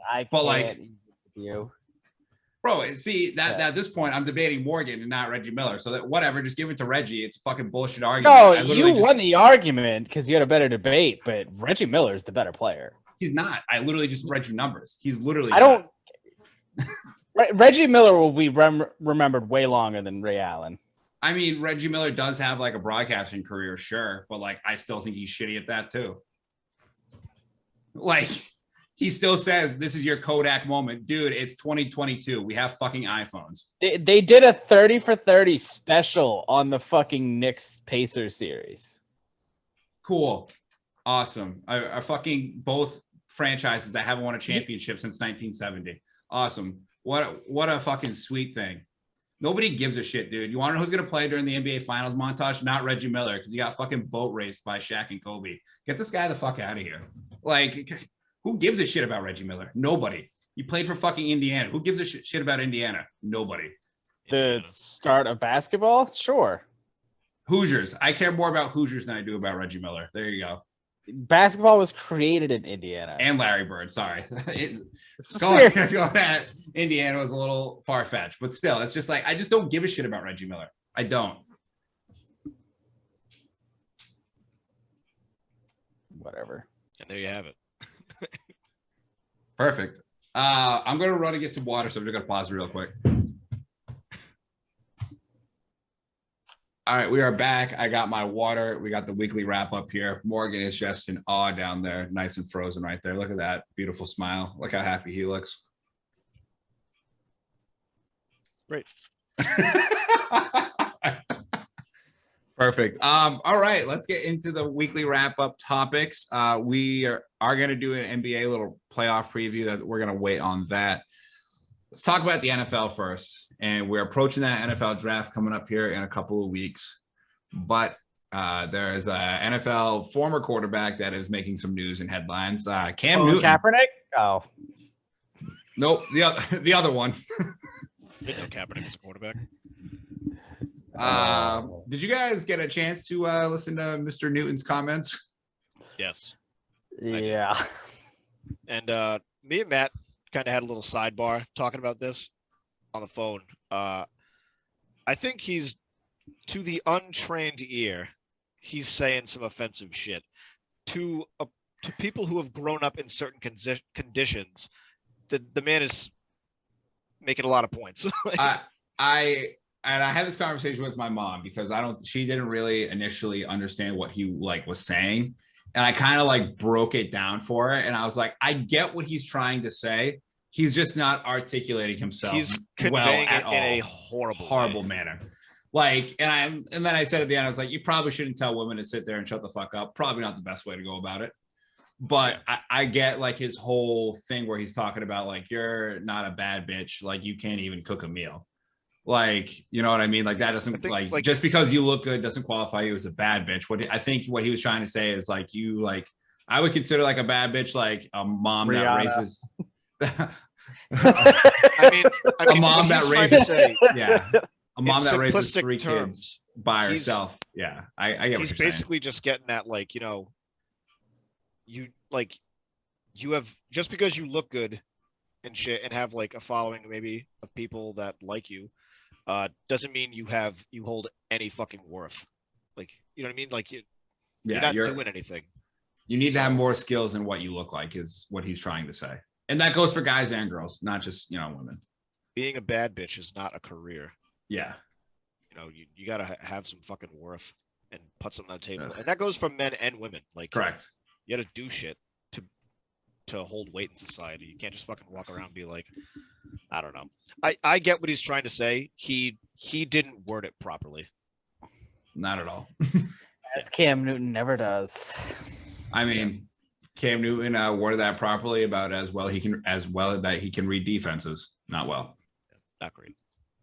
Bro, see that at this point I'm debating Morgan and not Reggie Miller. So that whatever, just give it to Reggie. It's a fucking bullshit argument. No, you won the argument because you had a better debate, but Reggie Miller is the better player. He's not. I literally just read your numbers. He's literally. Reggie Miller will be remembered way longer than Ray Allen. I mean, Reggie Miller does have like a broadcasting career, sure, but like I still think he's shitty at that too. Like he still says this is your Kodak moment, dude. It's 2022. We have fucking iPhones. They did a 30 for 30 special on the fucking Knicks Pacers series. Cool, awesome. I fucking both franchises that haven't won a championship since 1970. Awesome. What a fucking sweet thing. Nobody gives a shit, dude. You want to know who's going to play during the NBA Finals montage? Not Reggie Miller, because he got fucking boat raced by Shaq and Kobe. Get this guy the fuck out of here. Like, who gives a shit about Reggie Miller? Nobody. He played for fucking Indiana. Who gives a shit about Indiana? Nobody. The start of basketball? Sure. Hoosiers. I care more about Hoosiers than I do about Reggie Miller. There you go. Basketball was created in Indiana. And Larry Bird. Sorry. Going at Indiana was a little far-fetched, but still, it's just like I just don't give a shit about Reggie Miller. I don't. Whatever. And there you have it. Perfect. I'm gonna run and get some water, so I'm just gonna pause real quick. All right, we are back. I got my water. We got the weekly wrap up here. Morgan is just in awe down there, nice and frozen right there. Look at that beautiful smile. Look how happy he looks. Great. Perfect. All right, let's get into the weekly wrap up topics. We are going to do an NBA little playoff preview. That we're going to wait on that. Let's talk about the NFL first. And we're approaching that NFL draft coming up here in a couple of weeks. But there is an NFL former quarterback that is making some news and headlines. Cam Newton. Kaepernick? Oh. Nope, the other one. Didn't know Kaepernick was a quarterback. Did you guys get a chance to listen to Mr. Newton's comments? Yes. Yeah. And me and Matt kind of had a little sidebar talking about this on the phone. I think he's, to the untrained ear, he's saying some offensive shit. To people who have grown up in certain conditions, the man is making a lot of points. I had this conversation with my mom because she didn't really initially understand what he was saying. And I kind of broke it down for her. And I was like, I get what he's trying to say. He's just not articulating himself. He's conveying at it all. In a horrible manner. And then I said at the end, I was like, you probably shouldn't tell women to sit there and shut the fuck up. Probably not the best way to go about it. But I get his whole thing where he's talking about you're not a bad bitch. You can't even cook a meal. You know what I mean? That doesn't just because you look good doesn't qualify you as a bad bitch. I think what he was trying to say is I would consider a bad bitch a mom Rihanna. that raises. I mean, a mom that raises a mom that raises 3 terms, kids by herself. Yeah, I get what you're saying. He's basically just getting at you have, just because you look good and shit and have a following maybe of people that like you, doesn't mean you hold any fucking worth. You know what I mean? You're not doing anything. You need to have more skills than what you look like is what he's trying to say. And that goes for guys and girls, not just, women. Being a bad bitch is not a career. Yeah. You got to have some fucking worth and put something on the table. And that goes for men and women. Correct. You got to do shit to hold weight in society. You can't just fucking walk around and be I don't know. I get what he's trying to say. He didn't word it properly. Not at all. As Cam Newton never does. I mean, Cam Newton worded that properly about as well that he can read defenses. Not well. Not great.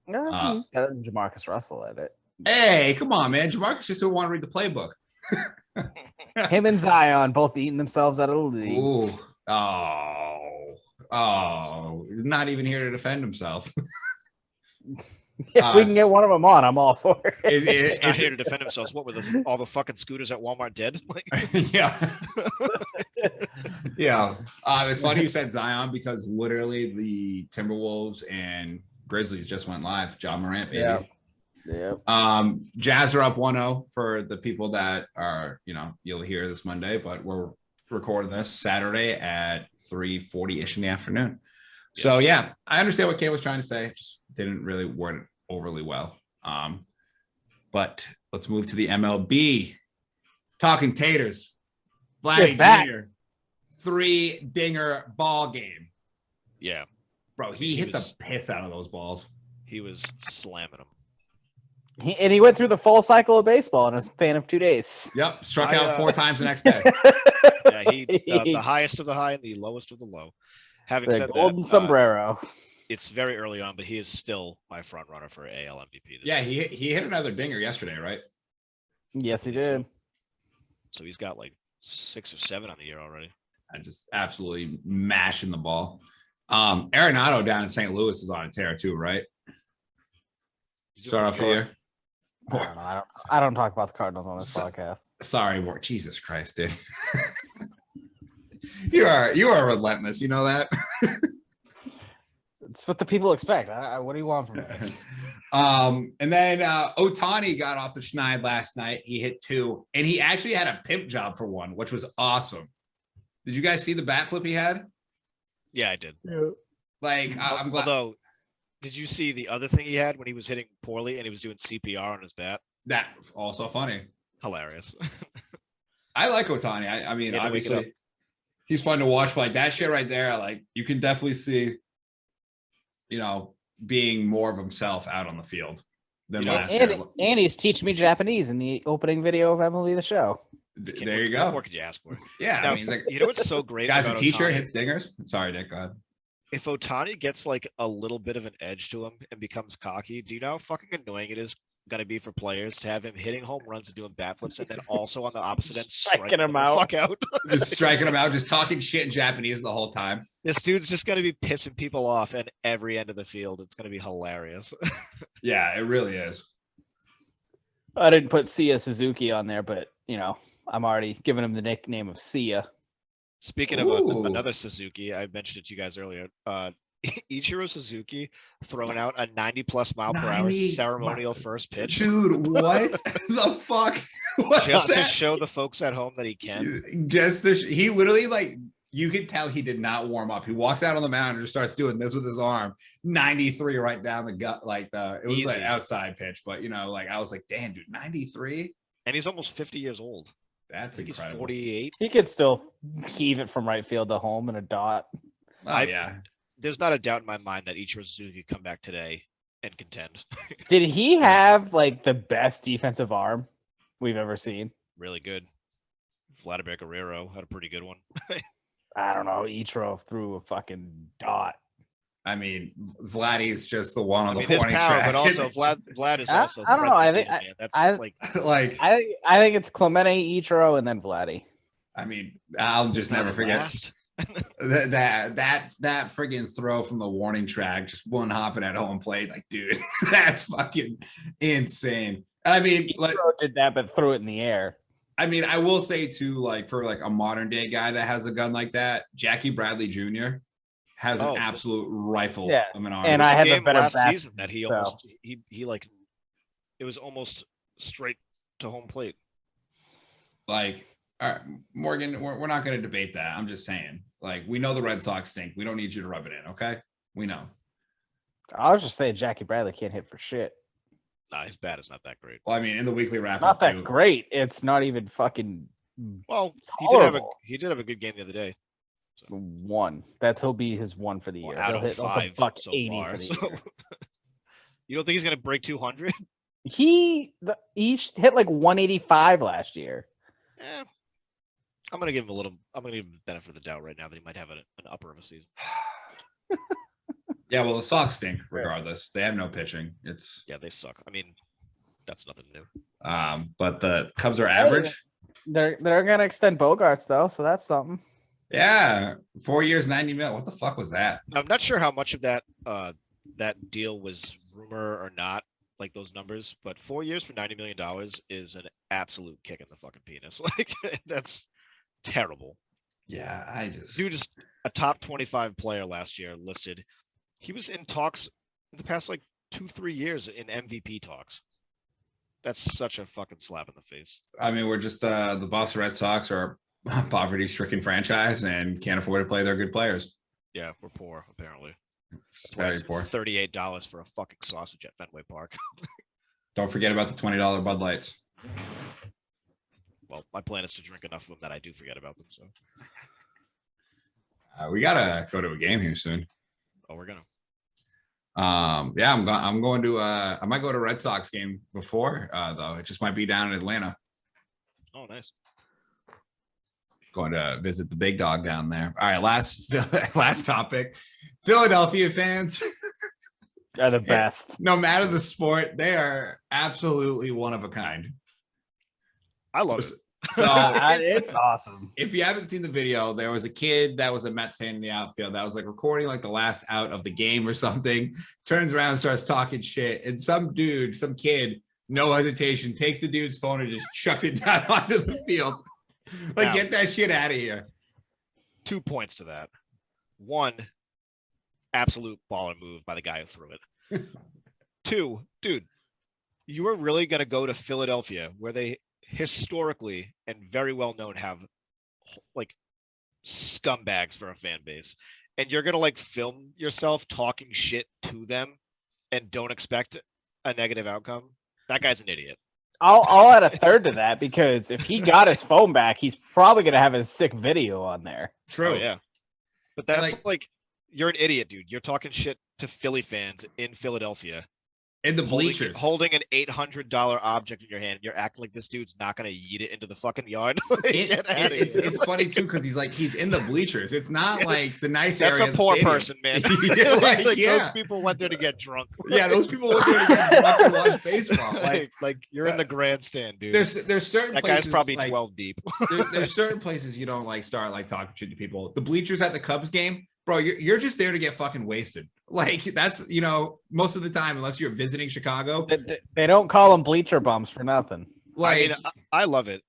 No, he's better than Jamarcus Russell at it. Hey, come on, man. Jamarcus just don't want to read the playbook. Him and Zion both eating themselves out of the league. Ooh. Oh, he's not even here to defend himself. If we can get one of them on, I'm all for it. He's not here to defend himself. What were all the fucking scooters at Walmart dead? Yeah. Yeah. It's funny you said Zion because literally the Timberwolves and Grizzlies just went live. Ja Morant, baby. Yeah. Jazz are up 1-0 for the people that are, you'll hear this Monday, but we're recording this Saturday at 3:40-ish in the afternoon. So yeah, I understand what Kane was trying to say. Just didn't really word it overly well. But let's move to the MLB. Talking Taters. Vladdy Jr. 3-dinger ball game. Yeah. Bro, he hit the piss out of those balls. He was slamming them. He went through the full cycle of baseball in a span of 2 days. Yep, struck out 4 times the next day. Yeah, the highest of the high and the lowest of the low. Having said golden that, sombrero. It's very early on, but he is still my front runner for AL MVP. Yeah, he hit another dinger yesterday, right? Yes, he did. So he's got like 6 or 7 on the year already. I just absolutely mashing the ball. Arenado down in St. Louis is on a tear too, right? Start off the year. I don't talk about the Cardinals on this podcast. Sorry, more. Jesus Christ, dude. you are relentless. You know that. It's what the people expect. What do you want from me? And then Ohtani got off the schneid last night. He hit 2, and he actually had a pimp job for 1, which was awesome. Did you guys see the bat flip he had? Yeah, I did. Yeah. Like, I'm glad. Although, did you see the other thing he had when he was hitting poorly and he was doing CPR on his bat? That also funny. Hilarious. I like Ohtani. I mean, obviously, he's fun to watch. But like that shit right there, like you can definitely see, being more of himself out on the field than last year. And he's teaching me Japanese in the opening video of MLB The Show. There you go. What more could you ask for? Yeah, now, I mean, you know what's so great? Guy's a teacher, Ohtani? hits dingers. Sorry, Nick. Go ahead. If Ohtani gets like a little bit of an edge to him and becomes cocky, do you know how fucking annoying it is going to be for players to have him hitting home runs and doing bat flips and then also on the opposite end striking him out? Fuck out. Just striking him out, just talking shit in Japanese the whole time. This dude's just going to be pissing people off at every end of the field. It's going to be hilarious. Yeah, it really is. I didn't put Sia Suzuki on there, but I'm already giving him the nickname of Sia. Speaking of another Suzuki, I mentioned it to you guys earlier. Ichiro Suzuki throwing out a 90+ mile per hour ceremonial first pitch. Dude, what the fuck? Just to show the folks at home that he can. He literally, like, you could tell he did not warm up. He walks out on the mound and just starts doing this with his arm. 93 right down the gut. Like, it was like outside pitch, but I was like, damn, dude, 93? And he's almost 50 years old. That's incredible. He's 48. He could still heave it from right field to home in a dot. Oh, yeah. There's not a doubt in my mind that Ichiro Suzuki could come back today and contend. Did he have like the best defensive arm we've ever seen? Really good. Vladimir Guerrero had a pretty good one. I don't know. Ichiro threw a fucking dot. I mean, Vladdy's just the one on the warning track. But also, Vlad is also. I don't know. I think that's I think it's Clemente, Ichiro, and then Vladdy. I mean, I'll just never forget that friggin' throw from the warning track, just one hopping at home plate. Like, dude, that's fucking insane. I mean, Ichiro did that, but threw it in the air. I mean, I will say too, like for like a modern day guy that has a gun like that, Jackie Bradley Jr. has an absolute rifle of an arm. And I had a better last season that he almost he like it was almost straight to home plate. Like, all right, Morgan, we're not going to debate that. I'm just saying, like, we know the Red Sox stink. We don't need you to rub it in, okay? We know. I was just saying Jackie Bradley can't hit for shit. Nah, his bat is not that great. Well, I mean, in the weekly wrap, not that great. It's not even fucking. Well, tolerable. he did have a good game the other day. So. One. He'll be his one for the year. Out He'll hit 5 so 80 far, for the year. You don't think he's gonna break 200? He hit like 185 last year. Yeah. I'm gonna give him the benefit of the doubt right now that he might have an upper of a season. Yeah, well, the Sox stink regardless. They have no pitching. They suck. I mean, that's nothing new. But the Cubs are average. They're gonna extend Bogarts though, so that's something. Yeah, 4 years, 90 mil. What the fuck was that? I'm not sure how much of that deal was rumor or not, like those numbers, but 4 years for $90 million is an absolute kick in the fucking penis. Like, that's terrible. Yeah, dude is a top 25 player last year listed. He was in talks in the past like 2-3 years in MVP talks. That's such a fucking slap in the face. I mean, we're just the Boston Red Sox are a poverty-stricken franchise and can't afford to play their good players. Yeah, we're poor apparently. That's why Very it's poor. $38 for a fucking sausage at Fenway Park. Don't forget about the $20 Bud Lights. Well, my plan is to drink enough of them that I do forget about them. So, We gotta go to a game here soon. oh, we're gonna. Yeah, I'm going to. I might go to a Red Sox game before, though. It just might be down in Atlanta. Oh, nice. Going to visit the big dog down there. All right, last topic. Philadelphia fans Are the best. No matter the sport, they are absolutely one of a kind. I love it. So It's awesome. if you haven't seen the video, there was a kid that was a Mets fan in the outfield that was like recording like the last out of the game or something, turns around and starts talking shit. And some kid, no hesitation, takes the dude's phone and just chucks it down onto the field. Like, Now, get that shit out of here. 2 points to that. One, absolute baller move by the guy who threw it. Two, dude, you are really going to go to Philadelphia where they historically and very well known have like scumbags for a fan base, and you're going to like film yourself talking shit to them and don't expect a negative outcome. That guy's an idiot. I'll add a third to that, because if he got his phone back, he's probably going to have a sick video on there. True. Oh, yeah. But that's like, you're an idiot, dude. You're talking shit to Philly fans in Philadelphia. In the bleachers. Holding an $800 object in your hand. You're acting like this dude's not going to yeet it into the fucking yard. It's funny too, because he's in the bleachers. It's not like the nice area. That's a poor person, man. Those people went there to get drunk. Yeah, those people went there to get drunk to watch baseball. Like you're in the grandstand, dude. There's certain that places, guy's probably like, 12 deep. there's certain places you don't like start like talking shit to people. The bleachers at the Cubs game, bro, you're just there to get fucking wasted. Like, that's, most of the time, unless you're visiting Chicago. They don't call them bleacher bums for nothing. Like, I love it.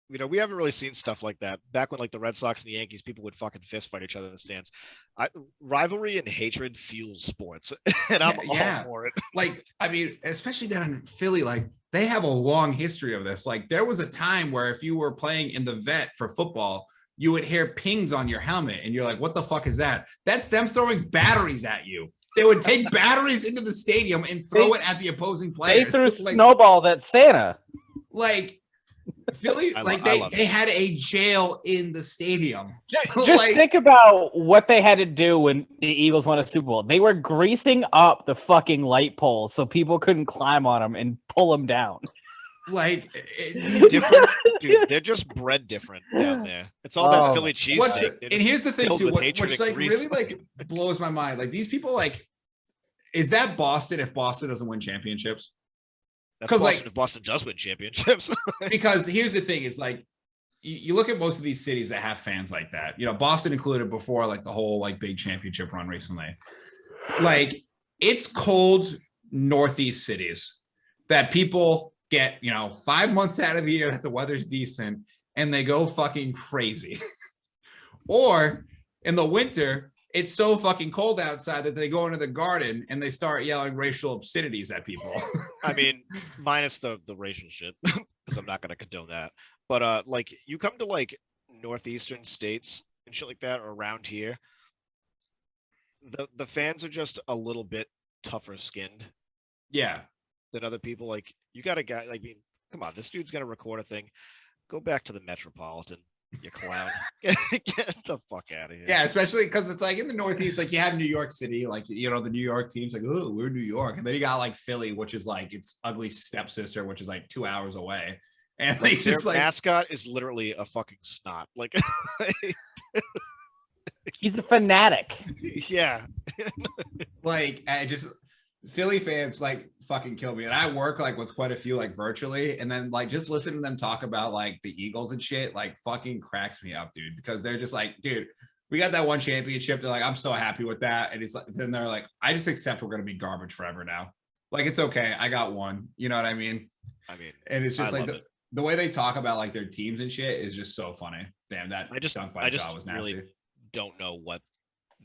We haven't really seen stuff like that. Back when like the Red Sox and the Yankees, people would fucking fist fight each other in the stands. Rivalry and hatred fuels sports, and I'm all for it. Like, I mean, especially down in Philly, like, they have a long history of this. Like, there was a time where if you were playing in the vet for football, you would hear pings on your helmet and you're like, what the fuck is that? That's them throwing batteries at you. They would take batteries into the stadium and throw it at the opposing players. They threw snowballs at Santa. Like, Philly, they had a jail in the stadium. Just think about what they had to do when the Eagles won a Super Bowl. They were greasing up the fucking light poles so people couldn't climb on them and pull them down. Like, different, dude. They're just bred different down there. It's all that Philly cheesesteak. And here's the thing too, which like really like blows my mind. Like, these people, like, is that Boston if Boston doesn't win championships? That's Boston, like, if Boston does win championships. Because here's the thing: it's like you look at most of these cities that have fans like that. Boston included before like the whole like big championship run recently. Like, it's cold Northeast cities that people get 5 months out of the year that the weather's decent and they go fucking crazy. Or in the winter, it's so fucking cold outside that they go into the garden and they start yelling racial obscenities at people. I mean, minus the racial shit, because I'm not going to condone that. But like, you come to like northeastern states and shit like that, or around here, the fans are just a little bit tougher skinned. Yeah. Than other people. Like, you got a guy, like, come on, this dude's gonna record a thing. Go back to the Metropolitan, you clown. Get the fuck out of here. Yeah, especially because it's like in the Northeast, like you have New York City, like the New York team's like, oh, we're New York, and then you got like Philly, which is like its ugly stepsister, which is like 2 hours away, and like their just like mascot is literally a fucking snot. Like, he's a fanatic. Yeah. Like, I just Philly fans like fucking kill me, and I work like with quite a few like virtually, and then like just listening to them talk about like the Eagles and shit like fucking cracks me up, dude, because they're just like, dude, we got that one championship. They're like, I'm so happy with that, and it's like, then they're like, I just accept we're gonna be garbage forever now. Like, it's okay, I got one. You know what I mean? And it's just like the way they talk about like their teams and shit is just so funny. Damn, that dunk by Shaw was nasty. Really don't know what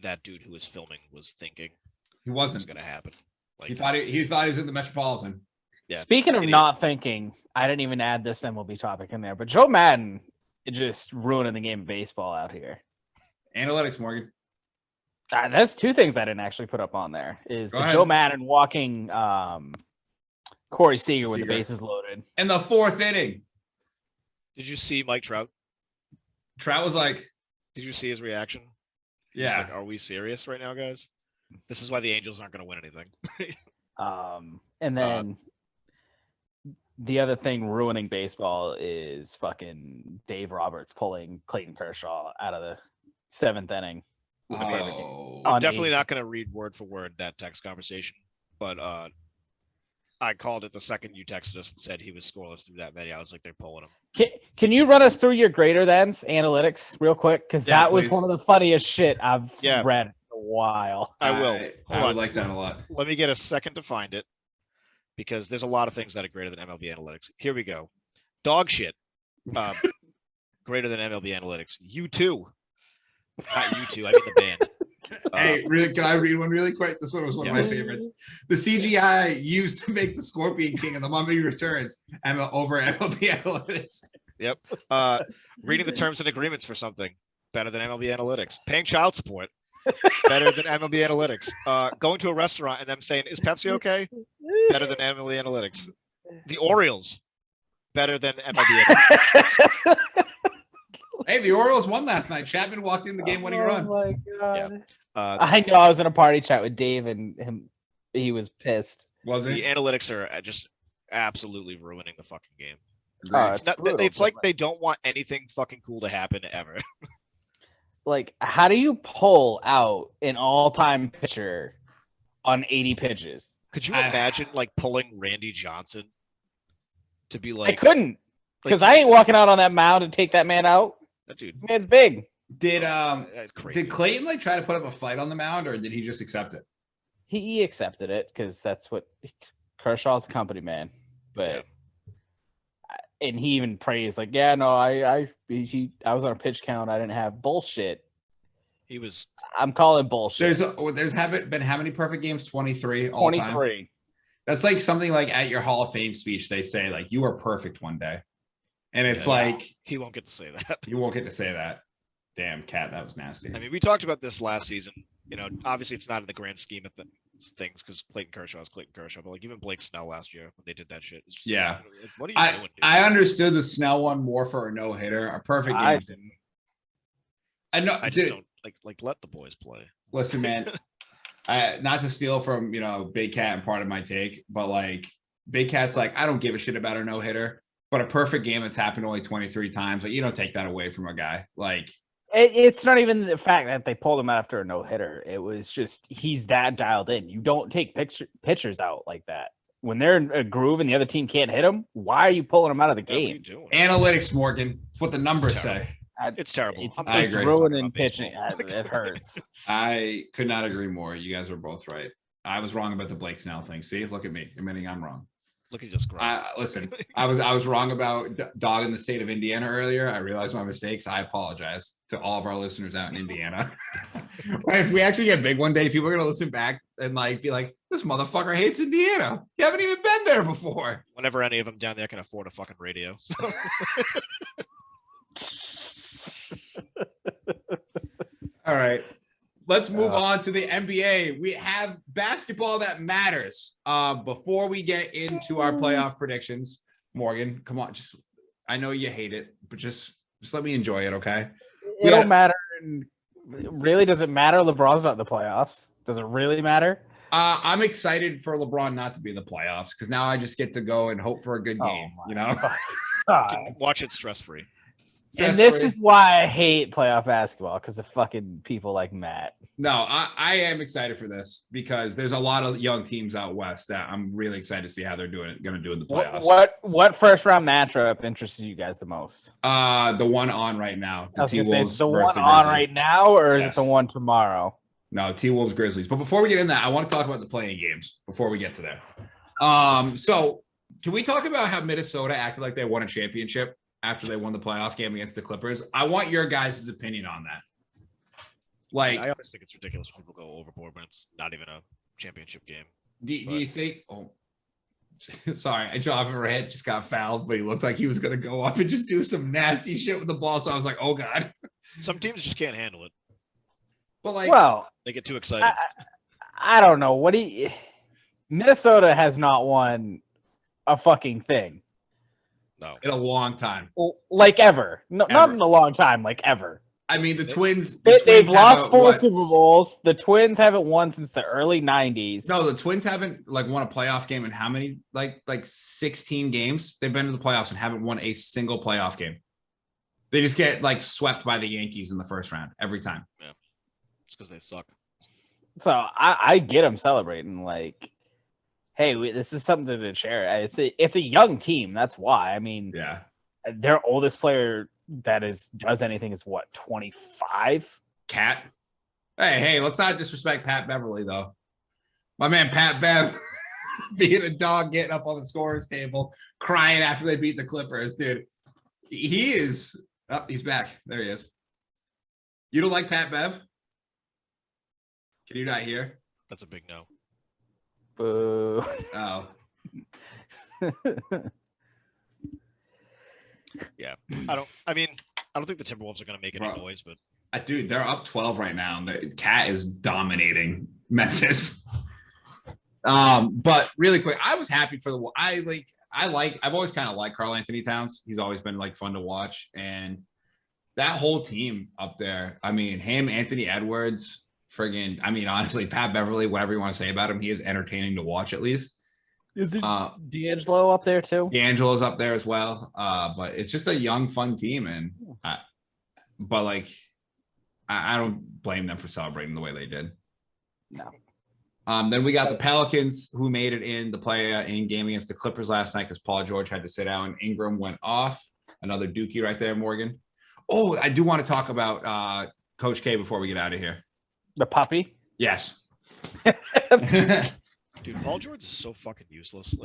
that dude who was filming was thinking. He wasn't gonna happen. Like, he thought he was in the Metropolitan. Yeah. Speaking of not thinking, I didn't even add this MLB topic in there, but Joe Madden is just ruining the game of baseball out here. Analytics, Morgan. There's two things I didn't actually put up on there. Is Go the ahead. Joe Madden walking Corey Seager with the bases loaded. In the 4th inning. Did you see Mike Trout? Trout was like, Did you see his reaction? He was yeah. like, are we serious right now, guys? This is why the Angels aren't going to win anything. And then the other thing ruining baseball is fucking Dave Roberts pulling Clayton Kershaw out of the 7th inning. Oh. I'm On definitely eight. not going to read word for word that text conversation, but I called it the second you texted us and said he was scoreless through that many. I was like, they're pulling him. Can you run us through your greater thans analytics real quick? Because Yeah, that was please. one of the funniest shit I've Yeah. read in a while. I will. I Hold would on. like that a lot. Let me get a second to find it because there's a lot of things that are greater than MLB Analytics. Here we go. Dog shit. Greater than MLB Analytics. U2. Not U2, I mean the band. Hey, really? Can I read one really quick? This one was one of my Yes. favorites. The CGI used to make the Scorpion King and the Mummy Returns over MLB Analytics. Yep. Reading the terms and agreements for something. Better than MLB Analytics. Paying child support. Better than MLB Analytics. Going to a restaurant and them saying, is Pepsi okay? Better than MLB Analytics. The Orioles. Better than MLB Analytics. Hey, the Orioles won last night. Chapman walked in the game-winning run. My God. Uh, I know I was in a party chat with Dave and him. He was pissed. Was the it? analytics are just absolutely ruining the fucking game. Agreed. It's brutal, It's like but, they don't want anything fucking cool to happen ever. like, how do you pull out an all-time pitcher on 80 pitches? Could you I- imagine like pulling Randy Johnson to be I like couldn't, because I ain't walking out on that mound to take that man out. that dude? Man's big. Did That's crazy. did Clayton like try to put up a fight on the mound, or did he just accept it? He accepted it because that's what Kershaw's a company man. But and he even praised like, yeah, no, I was on a pitch count. I didn't have bullshit. He was I'm calling bullshit. There's been how many perfect games? 23 all time. 23. That's like something like at your Hall of Fame speech, they say like you were perfect one day. And it's Yeah. like he won't get to say that. you won't get to say that. Damn, Cat, that was nasty. I mean, we talked about this last season. You know, obviously it's not in the grand scheme of things because Clayton Kershaw is Clayton Kershaw, but like even Blake Snell last year when they did that shit. It's just Yeah. like, what are you doing, dude? I understood the Snell one more for a no-hitter. A perfect I game. didn't. I know. I just dude, don't like let the boys play. listen, man. Not to steal from Big Cat and part of my take, but like Big Cat's like, I don't give a shit about a no-hitter, but a perfect game that's happened only 23 times. Like you don't take that away from a guy. Like It's not even the fact that they pulled him out after a no hitter. It was just he's that dialed in. You don't take pitchers out like that when they're in a groove and the other team can't hit them. Why are you pulling them out of the What are you game? doing? analytics, Morgan. It's what the numbers terrible. say. It's terrible. It's, I'm I it's agree. ruining About pitching. baseball. It hurts. I could not agree more. You guys are both right. I was wrong about the Blake Snell thing. See, look at me admitting I'm wrong. Look at just grunt. Listen, I was wrong about dog in the state of Indiana earlier. I realized my mistakes. I apologize to all of our listeners out in Indiana. If we actually get big one day, people are gonna listen back and like be like, "This motherfucker hates Indiana. You haven't even been there before." Whenever any of them down there can afford a fucking radio. All right. Let's move on to the NBA. We have basketball that matters. Before we get into our playoff predictions, Morgan, come on. I know you hate it, but just let me enjoy it, okay? It don't matter. Really, does it matter? LeBron's not in the playoffs. Does it really matter? I'm excited for LeBron not to be in the playoffs because now I just get to go and hope for a good game, you know? Can watch it stress free. And this is why I hate playoff basketball because of fucking people like Matt. No, I am excited for this because there's a lot of young teams out west that I'm really excited to see how they're going to do in the playoffs. What first round matchup interests you guys the most? The one on right now, I the was T gonna say, Wolves is the versus one the on Grizzlies. right now, or is Yes. it the one tomorrow? No, T Wolves Grizzlies. But before we get in that, I want to talk about the playing games before we get to there. So can we talk about how Minnesota acted like they won a championship after they won the playoff game against the Clippers? I want your guys' opinion on that. Like, I always think it's ridiculous when people go overboard when it's not even a championship game. do you think? Oh, sorry, Jonathan Morant just got fouled, but he looked like he was going to go up and just do some nasty shit with the ball. So I was like, oh god. Some teams just can't handle it. But like, Well, Make it too exciting. I don't know. Minnesota has not won a fucking thing. No. In a long time. Like ever. No, Ever. not in a long time, like ever. I mean, the Twins. They've lost 4 Super Bowls. The Twins haven't won since the early 90s. No, the Twins haven't won a playoff game in how many? Like 16 games. They've been to the playoffs and haven't won a single playoff game. They just get swept by the Yankees in the first round every time. Yeah, it's because they suck. So I get them celebrating. Like, hey, this is something to share. It's a young team. That's why. I mean, yeah, their oldest player that does anything is what, 25? Cat. Hey, let's not disrespect Pat Beverly though. My man Pat Bev being a dog, getting up on the scorer's table, crying after they beat the Clippers, dude. He is. Oh, he's back. There he is. You don't like Pat Bev? Can you not hear? That's a big no. Boo. Oh. Yeah. I don't think the Timberwolves are going to make any noise, but Dude, they're up 12 right now. And the Cat is dominating Memphis. But really quick, I was happy for I've always kind of liked Karl Anthony Towns. He's always been fun to watch. And that whole team up there, I mean, him, Anthony Edwards, honestly, Pat Beverly, whatever you want to say about him, he is entertaining to watch at least. Is it D'Angelo up there too? D'Angelo's up there as well. But it's just a young, fun team. And I don't blame them for celebrating the way they did. No. Then we got the Pelicans, who made it in the play-in game against the Clippers last night because Paul George had to sit out and Ingram went off. Another dookie right there, Morgan. Oh, I do want to talk about Coach K before we get out of here. The puppy? Yes. Dude, Paul George is so fucking useless.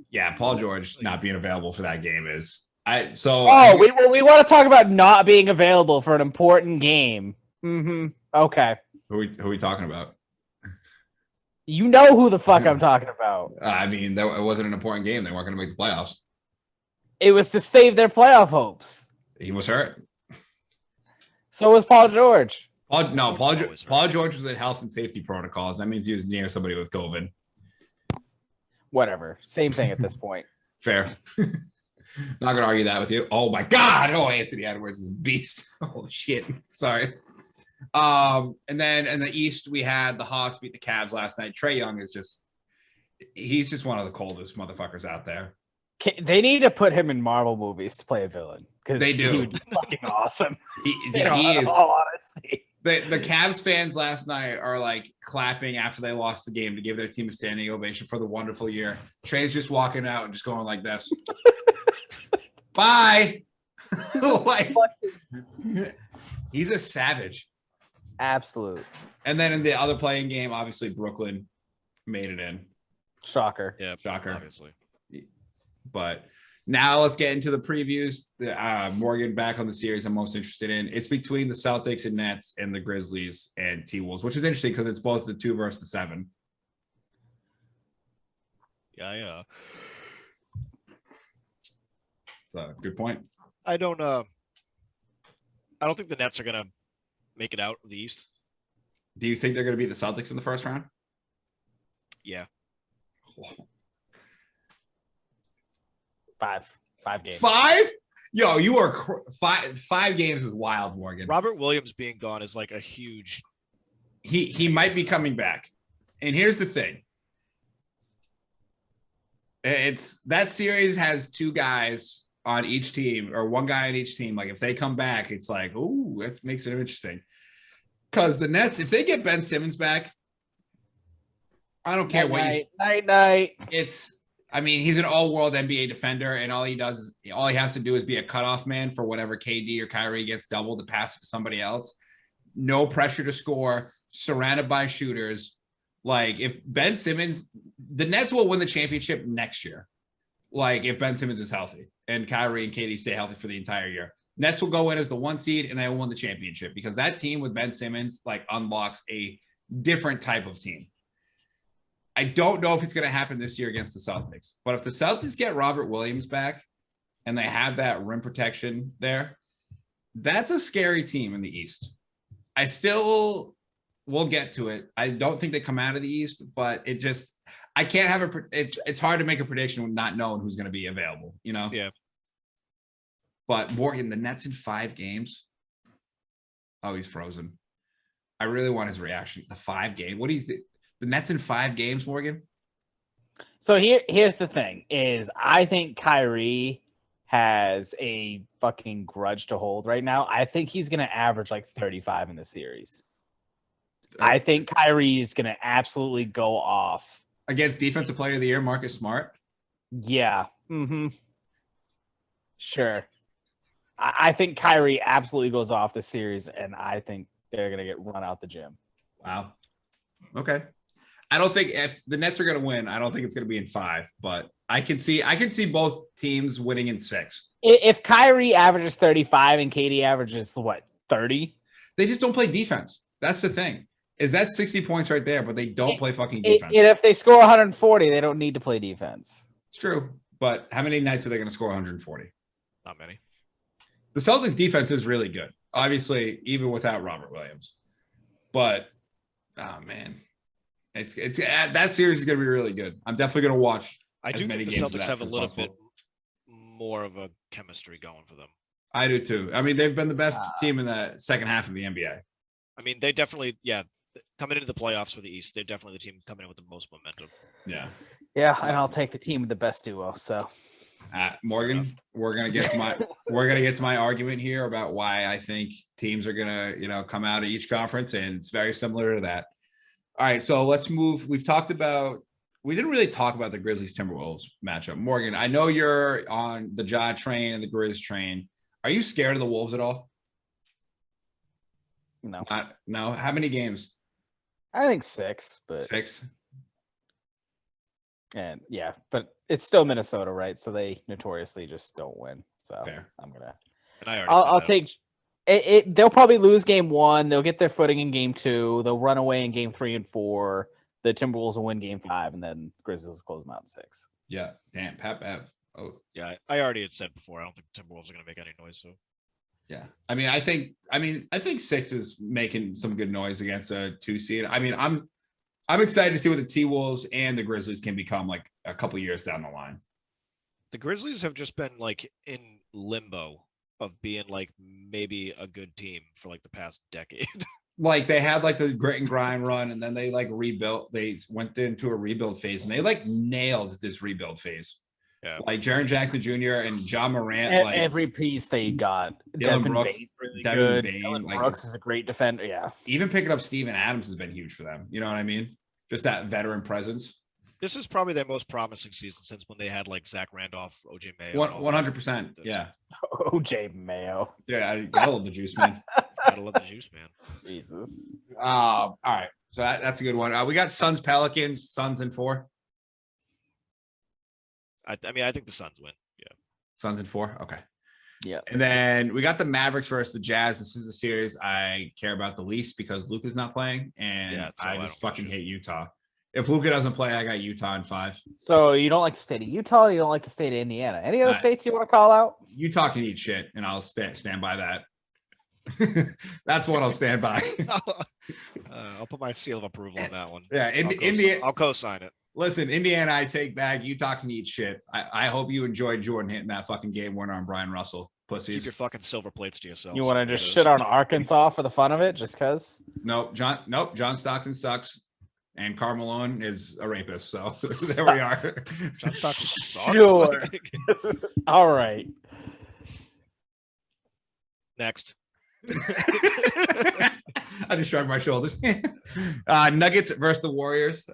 Yeah, Paul George not being available for that game is. We want to talk about not being available for an important game. Mm-hmm. Okay. Who are we talking about? You know who the fuck I'm talking about. It wasn't an important game. They weren't going to make the playoffs. It was to save their playoff hopes. He was hurt. So was Paul George. Paul George was in health and safety protocols. That means he was near somebody with COVID. Whatever. Same thing at this point. Fair. Not going to argue that with you. Oh, my God. Oh, Anthony Edwards is a beast. Oh, shit. Sorry. And then in the East, we had the Hawks beat the Cavs last night. Trae Young is he's just one of the coldest motherfuckers out there. They need to put him in Marvel movies to play a villain because they do. He would be fucking awesome. He is. In all honesty. The Cavs fans last night are clapping after they lost the game to give their team a standing ovation for the wonderful year. Trae's just walking out and just going like this. Bye. He's a savage. Absolute. And then in the other playing game, obviously Brooklyn made it in. Shocker. Yeah, shocker. Obviously. But now let's get into the previews. Morgan, back on the series I'm most interested in. It's between the Celtics and Nets and the Grizzlies and T-Wolves, which is interesting because it's both the 2 versus the 7. Yeah. So good point. I don't think the Nets are gonna make it out of the East. Do you think they're going to beat the Celtics in the first round? Yeah. Oh. 5 games. 5? Yo, you are 5 games is wild, Morgan. Robert Williams being gone is a huge. He might be coming back, and here's the thing: it's that series has 2 guys on each team, or 1 guy on each team. If they come back, it's ooh, that makes it interesting. Because the Nets, if they get Ben Simmons back, I don't care what you. Night. He's an all-world NBA defender, and all he has to do is be a cutoff man for whenever KD or Kyrie gets doubled to pass it to somebody else. No pressure to score, surrounded by shooters. If Ben Simmons, the Nets will win the championship next year. If Ben Simmons is healthy and Kyrie and KD stay healthy for the entire year. Nets will go in as the 1 seed and they will win the championship because that team with Ben Simmons unlocks a different type of team. I don't know if it's going to happen this year against the Celtics, but if the Celtics get Robert Williams back and they have that rim protection there, that's a scary team in the East. I still we'll get to it. I don't think they come out of the East, but I can't have it's hard to make a prediction with not knowing who's going to be available, you know? Yeah. But Morgan, the Nets in 5 games. Oh, he's frozen. I really want his reaction. The 5 game. What do you think? The Nets in 5 games, Morgan? So here's the thing is I think Kyrie has a fucking grudge to hold right now. I think he's going to average like 35 in the series. I think Kyrie is going to absolutely go off. Against Defensive Player of the Year, Marcus Smart? Yeah. Mm-hmm. Sure. I think Kyrie absolutely goes off this series, and I think they're going to get run out the gym. Wow. Okay. I don't think if the Nets are going to win, I don't think it's going to be in 5, but I can see both teams winning in 6. If Kyrie averages 35 and KD averages what, 30? They just don't play defense. That's the thing. Is that 60 points right there, but they don't play fucking defense. And if they score 140, they don't need to play defense. It's true. But how many nights are they going to score 140? Not many. The Celtics defense is really good. Obviously, even without Robert Williams. But oh man. It's that series is going to be really good. I'm definitely going to watch. I do think the Celtics have a little bit more of a chemistry going for them. I do too. I mean, they've been the best team in the second half of the NBA. I mean, they definitely, coming into the playoffs for the East, they're definitely the team coming in with the most momentum. Yeah. Yeah, and I'll take the team with the best duo. So, Morgan, we're gonna get to my argument here about why I think teams are gonna, come out of each conference, and it's very similar to that. All right, so let's move. We didn't really talk about the Grizzlies Timberwolves matchup. Morgan, I know you're on the Ja train and the Grizz train. Are you scared of the Wolves at all? No. No. How many games? I think 6, but 6. And yeah, but it's still Minnesota, right? So they notoriously just don't win. So Fair. I'll take it. They'll probably lose game 1. They'll get their footing in game 2. They'll run away in game 3 and 4. The Timberwolves will win game 5, and then Grizzlies will close them out in 6. Yeah. Damn. Pat Bev. Oh yeah. I already had said before. I don't think the Timberwolves are going to make any noise. So. Yeah. I think 6 is making some good noise against a 2 seed. I mean, I'm excited to see what the T-Wolves and the Grizzlies can become like a couple years down the line. The Grizzlies have just been like in limbo of being like maybe a good team for like the past decade. Like they had like the grit and grind run, and then they like rebuilt. They went into a rebuild phase, and they like nailed this rebuild phase. Yeah, like Jaren Jackson Jr. and John Morant. Like every piece they got. Dylan Brooks, really Devin good. Bain, Dylan like, Brooks is a great defender. Yeah, even picking up Steven Adams has been huge for them. You know what I mean? Just that veteran presence. This is probably their most promising season since when they had like Zach Randolph, OJ Mayo. 100%. Yeah. OJ Mayo. Yeah, I gotta love the juice, man. Gotta love the juice, man. Jesus. All right. So that's a good one. We got Suns Pelicans. Suns in 4. I think the Suns win. Yeah. Suns in 4. Okay. Yeah. And then we got the Mavericks versus the Jazz. This is the series I care about the least because Luka's not playing, and I just fucking hate Utah. If Luka doesn't play, I got Utah in 5. So you don't like the state of Utah? You don't like the state of Indiana? Any other states you want to call out? Utah can eat shit, and I'll stand by that. That's what I'll stand by. I'll put my seal of approval on that one. Yeah, I'll co-sign it. Listen, Indiana, I take back. Utah can eat shit. I hope you enjoyed Jordan hitting that fucking game winner on Brian Russell. Pussies. Keep your fucking silver plates to yourself. You want to just shit on Arkansas for the fun of it, just because? Nope. John Stockton sucks, and Carmelo is a rapist. So there we are. John Stockton sucks. Sure. All right. Next. I just shrugged my shoulders. Nuggets versus the Warriors.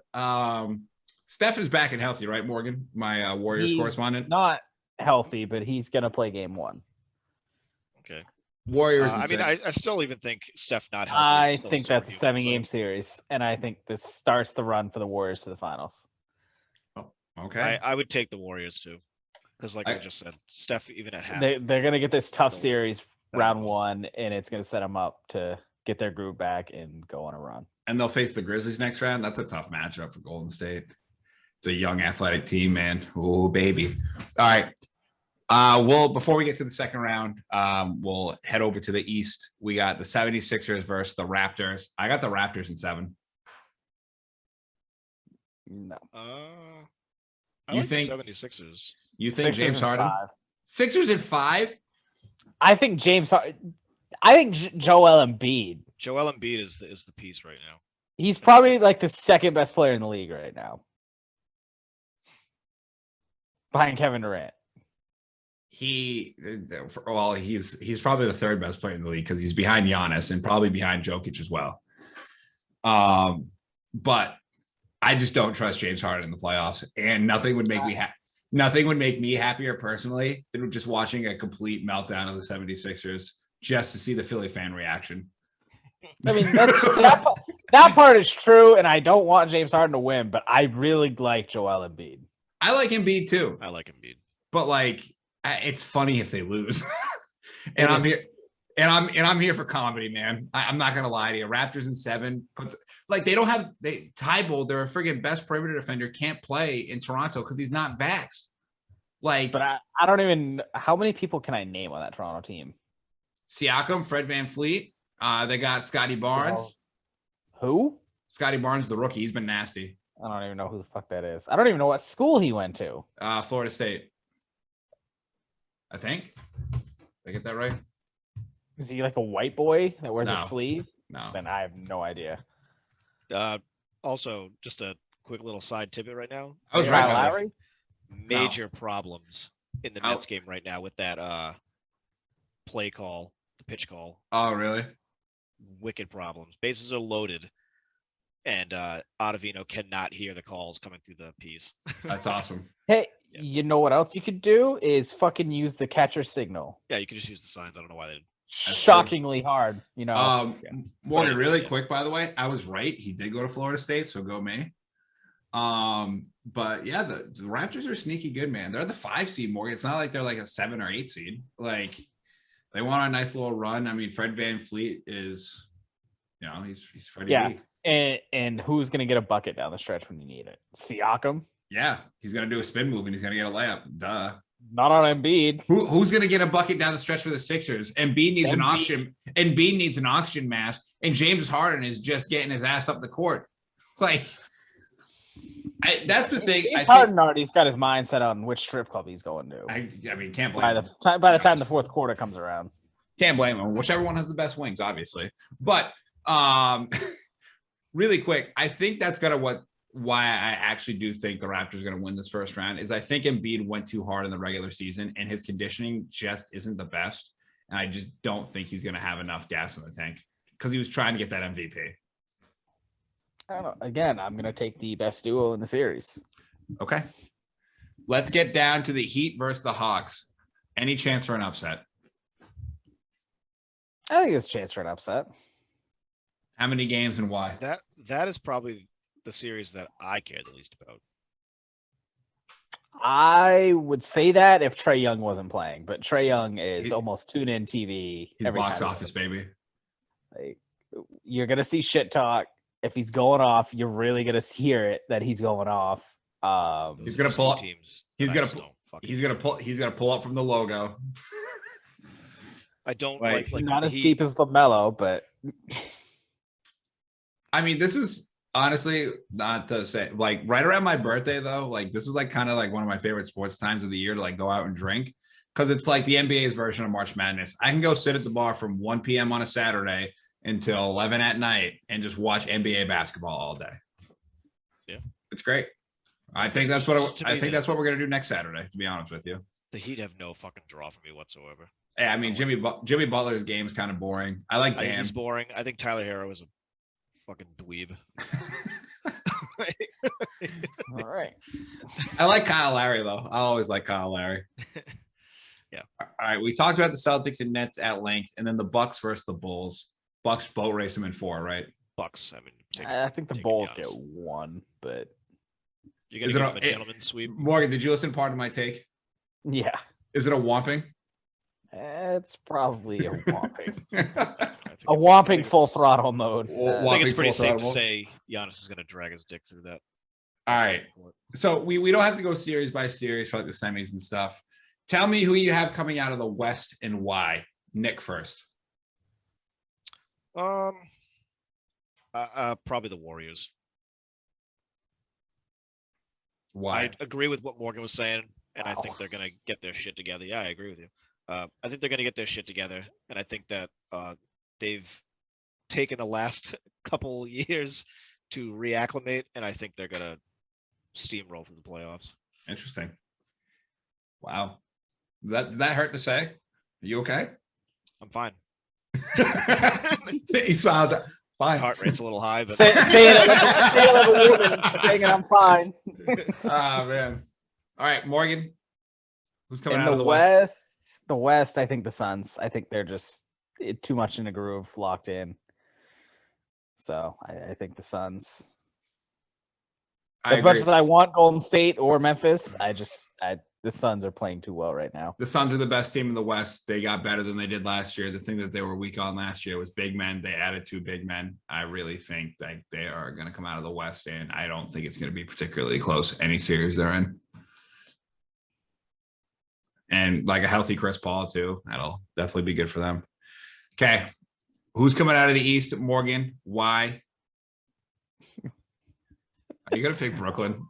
Steph is back and healthy, right, Morgan? My Warriors correspondent. Not healthy, but he's gonna play game 1. Okay. Warriors. I still even think Steph not healthy. I think that's a 7-game series, and I think this starts the run for the Warriors to the finals. Oh, okay. I would take the Warriors too, because like I just said, Steph even at half. They're gonna get this tough series round 1, and it's gonna set them up to get their groove back and go on a run. And they'll face the Grizzlies next round. That's a tough matchup for Golden State. It's a young athletic team, man. Oh, baby. All right. Well, before we get to the second round, we'll head over to the East. We got the 76ers versus the Raptors. I got the Raptors in 7. No. I You like think- the 76ers. You think Sixers James in Harden? 5. Sixers at 5? I think I think Joel Embiid. Joel Embiid is the piece right now. He's probably like the second best player in the league right now, behind Kevin Durant. He's probably the third best player in the league because he's behind Giannis and probably behind Jokic as well. But I just don't trust James Harden in the playoffs, and nothing would make me happier personally than just watching a complete meltdown of the 76ers just to see the Philly fan reaction. I mean, that part is true, and I don't want James Harden to win, but I really like Joel Embiid. I like Embiid too. I like Embiid, but like it's funny if they lose. And I'm here for comedy, man. I'm not gonna lie to you. Raptors in 7, like they don't have Tybalt, they're a friggin' best perimeter defender, can't play in Toronto because he's not vaxxed. Like, But I don't even. How many people can I name on that Toronto team? Siakam, Fred VanVleet. They got Scotty Barnes. Who? Scotty Barnes, the rookie. He's been nasty. I don't even know who the fuck that is. I don't even know what school he went to. Florida State. I think. Did I get that right? Is he like a white boy that wears No. a sleeve? No. Then I have no idea. also, just a quick little side tidbit right now. I was They right. Kyle have Lowry? Major problems in the Oh. Nets game right now with that play call, the pitch call. Oh, really? Wicked problems. Bases are loaded, and Ottavino cannot hear the calls coming through the piece. That's awesome. Hey, Yeah. you know what else you could do is fucking use the catcher signal. Yeah, you can just use the signs. I don't know why they didn't. Shockingly hard, you know. Morgan, really Yeah. quick, by the way, I was right. He did go to Florida State, so go me. But yeah, the Raptors are sneaky good, man. They're the 5 seed, Morgan. It's not like they're like a 7 or 8 seed. Like they want a nice little run. I mean, Fred VanVleet is, he's Freddie. Yeah. B. And who's gonna get a bucket down the stretch when you need it? Siakam? Yeah, he's gonna do a spin move and he's gonna get a layup. Duh. Not on Embiid. Who's gonna get a bucket down the stretch for the Sixers? Embiid needs an oxygen. Embiid needs an oxygen mask, and James Harden is just getting his ass up the court. Like, that's the thing. James Harden already's got his mind set on which strip club he's going to. I mean, can't blame By him. the time the fourth quarter comes around. Can't blame him. Whichever one has the best wings, obviously. But really quick, I think that's why I actually do think the Raptors are going to win this first round is I think Embiid went too hard in the regular season and his conditioning just isn't the best. And I just don't think he's going to have enough gas in the tank because he was trying to get that MVP. I don't know. Again, I'm gonna take the best duo in the series. Okay. Let's get down to the Heat versus the Hawks. Any chance for an upset? I think there's a chance for an upset. How many games and why? That is probably the series that I care the least about. I would say that if Trae Young wasn't playing, but Trae Young is He- almost tune-in TV. His every box time he's office, baby. Like, you're gonna see shit talk. If he's going off, you're really gonna hear it that he's going off. He's Those gonna are pull two up- teams. he's that I gonna just pu- don't fucking- He's gonna pull up from the logo. I don't like- like not the as Heat- deep as LaMelo, but I mean, this is honestly not to say like right around my birthday though. Like this is like kind of like one of my favorite sports times of the year to like go out and drink because it's like the NBA's version of March Madness. I can go sit at the bar from 1 p.m. on a Saturday until 11 at night and just watch NBA basketball all day. Yeah, it's great. I think that's what To I me, think the- that's what we're gonna do next Saturday. To be honest with you. The Heat have no fucking draw for me whatsoever. Yeah, I mean Jimmy Butler's game is kind of boring. I like I think Bam. he's boring. I think Tyler Hero is a fucking dweeb. all right. I like Kyle Lowry though. I always like Kyle Lowry. Yeah. All right. We talked about the Celtics and Nets at length, and then the Bucks versus the Bulls. Bucks boat race them in 4, right? Bucks. I mean, I think the taking Bulls Giannis. get one, but You're gonna Is it give a- him a gentleman's sweep. Morgan, did you listen to part of my take? yeah, Is it a whomping? it's probably a whomping, I think a it's- whomping I think full it's- throttle mode. I Whomping think it's pretty full safe to throttle. say Giannis is gonna drag his dick through that. All right. So we don't have to go series by series for like the semis and stuff. Tell me who you have coming out of the West and why. Nick first. Probably the Warriors. Why? I agree with what Morgan was saying, and I Wow. think they're gonna get their shit together. Yeah, I agree with you. I think they're gonna get their shit together, and I think that they've taken the last couple years to reacclimate, and I think they're gonna steamroll through the playoffs. Interesting. Wow. That hurt to say? Are you okay? I'm fine. He smiles. My Fine. heart rate's a little high, but Say it like a woman, saying I'm fine. Ah, man. All right, Morgan. Who's coming In out of the the West? The West, I think the Suns. I think they're just too much in a groove, locked in. So I think the Suns. As much as I want Golden State or Memphis, the Suns are playing too well right now. The Suns are the best team in the West. They got better than they did last year. The thing that they were weak on last year was big men. They added 2 big men. I really think that they are going to come out of the West, and I don't think it's going to be particularly close any series they're in. And like a healthy Chris Paul too. That'll definitely be good for them. Okay. Who's coming out of the East? Morgan. Why? Are you going to pick Brooklyn?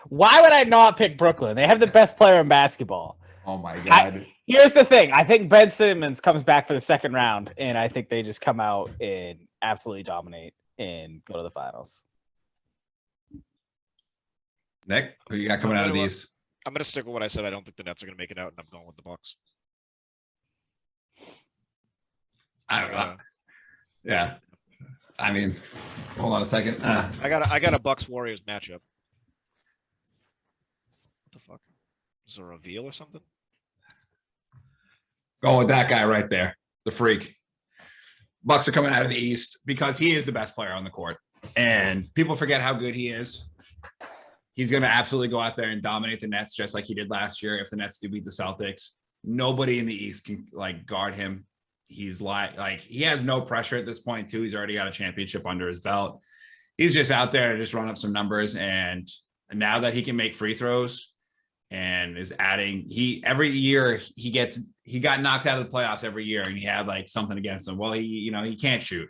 Why would I not pick Brooklyn? They have the best player in basketball. Oh my God. Here's the thing. I think Ben Simmons comes back for the second round, and I think they just come out and absolutely dominate and go to the finals. Nick, who you got coming out of the East? I'm gonna stick with what I said. I don't think the Nets are gonna make it out, and I'm going with the Bucks. I don't know. Yeah. I mean, hold on a second. I got a Bucks Warriors matchup. What the fuck? Is there a reveal or something? Going with that guy right there, the freak. Bucks are coming out of the East because he is the best player on the court, and people forget how good he is. He's going to absolutely go out there and dominate the Nets just like he did last year. If the Nets do beat the Celtics, nobody in the East can like guard him. He's like he has no pressure at this point too. He's already got a championship under his belt. He's just out there to just run up some numbers. And now that he can make free throws and is adding, every year he got knocked out of the playoffs every year, and he had like something against him. Well, he can't shoot.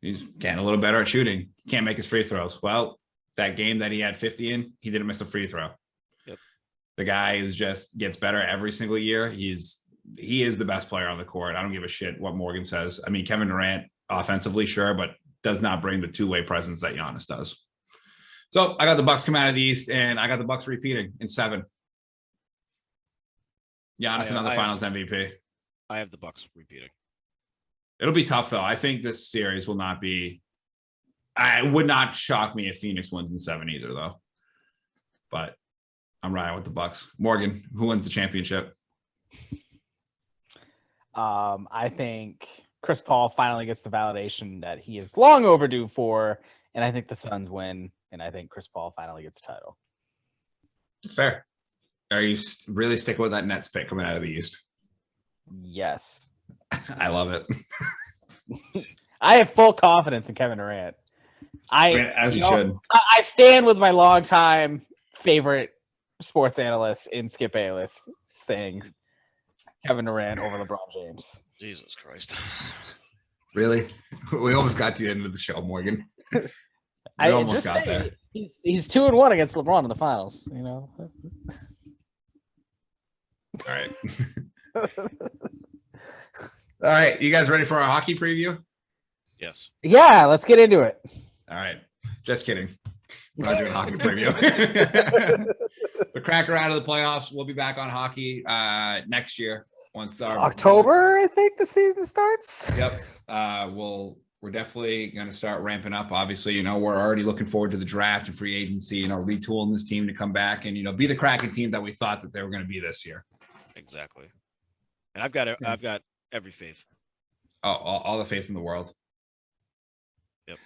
He's getting a little better at shooting. He can't make his free throws. Well, that game that he had 50 in, he didn't miss a free throw. Yep. The guy gets better every single year. He is the best player on the court. I don't give a shit what Morgan says. I mean, Kevin Durant offensively, sure, but does not bring the two-way presence that Giannis does. So I got the Bucks coming out of the East, and I got the Bucks repeating in 7. Giannis another Finals MVP. I have the Bucks repeating. It'll be tough though. I think this series will not be. It would not shock me if Phoenix wins in 7 either, though. But I'm riding with the Bucks. Morgan, who wins the championship? I think Chris Paul finally gets the validation that he is long overdue for, and I think the Suns win, and I think Chris Paul finally gets the title. It's fair. Are you really sticking with that Nets pick coming out of the East? Yes. I love it. I have full confidence in Kevin Durant. As you should. I stand with my longtime favorite sports analyst in Skip Bayless saying Kevin Durant over LeBron James. Jesus Christ. Really? We almost got to the end of the show, Morgan. We almost got there. He's 2-1 against LeBron in the finals, you know. All right. All right. You guys ready for our hockey preview? Yes. Yeah, let's get into it. All right. Just kidding. We're not doing hockey preview. The Cracker out of the playoffs. We'll be back on hockey next year once October, I think the season starts. Yep. We're definitely going to start ramping up. Obviously, we're already looking forward to the draft and free agency, retooling this team to come back and, be the Kraken team that we thought that they were going to be this year. Exactly. And I've got every faith. Oh, all the faith in the world. Yep.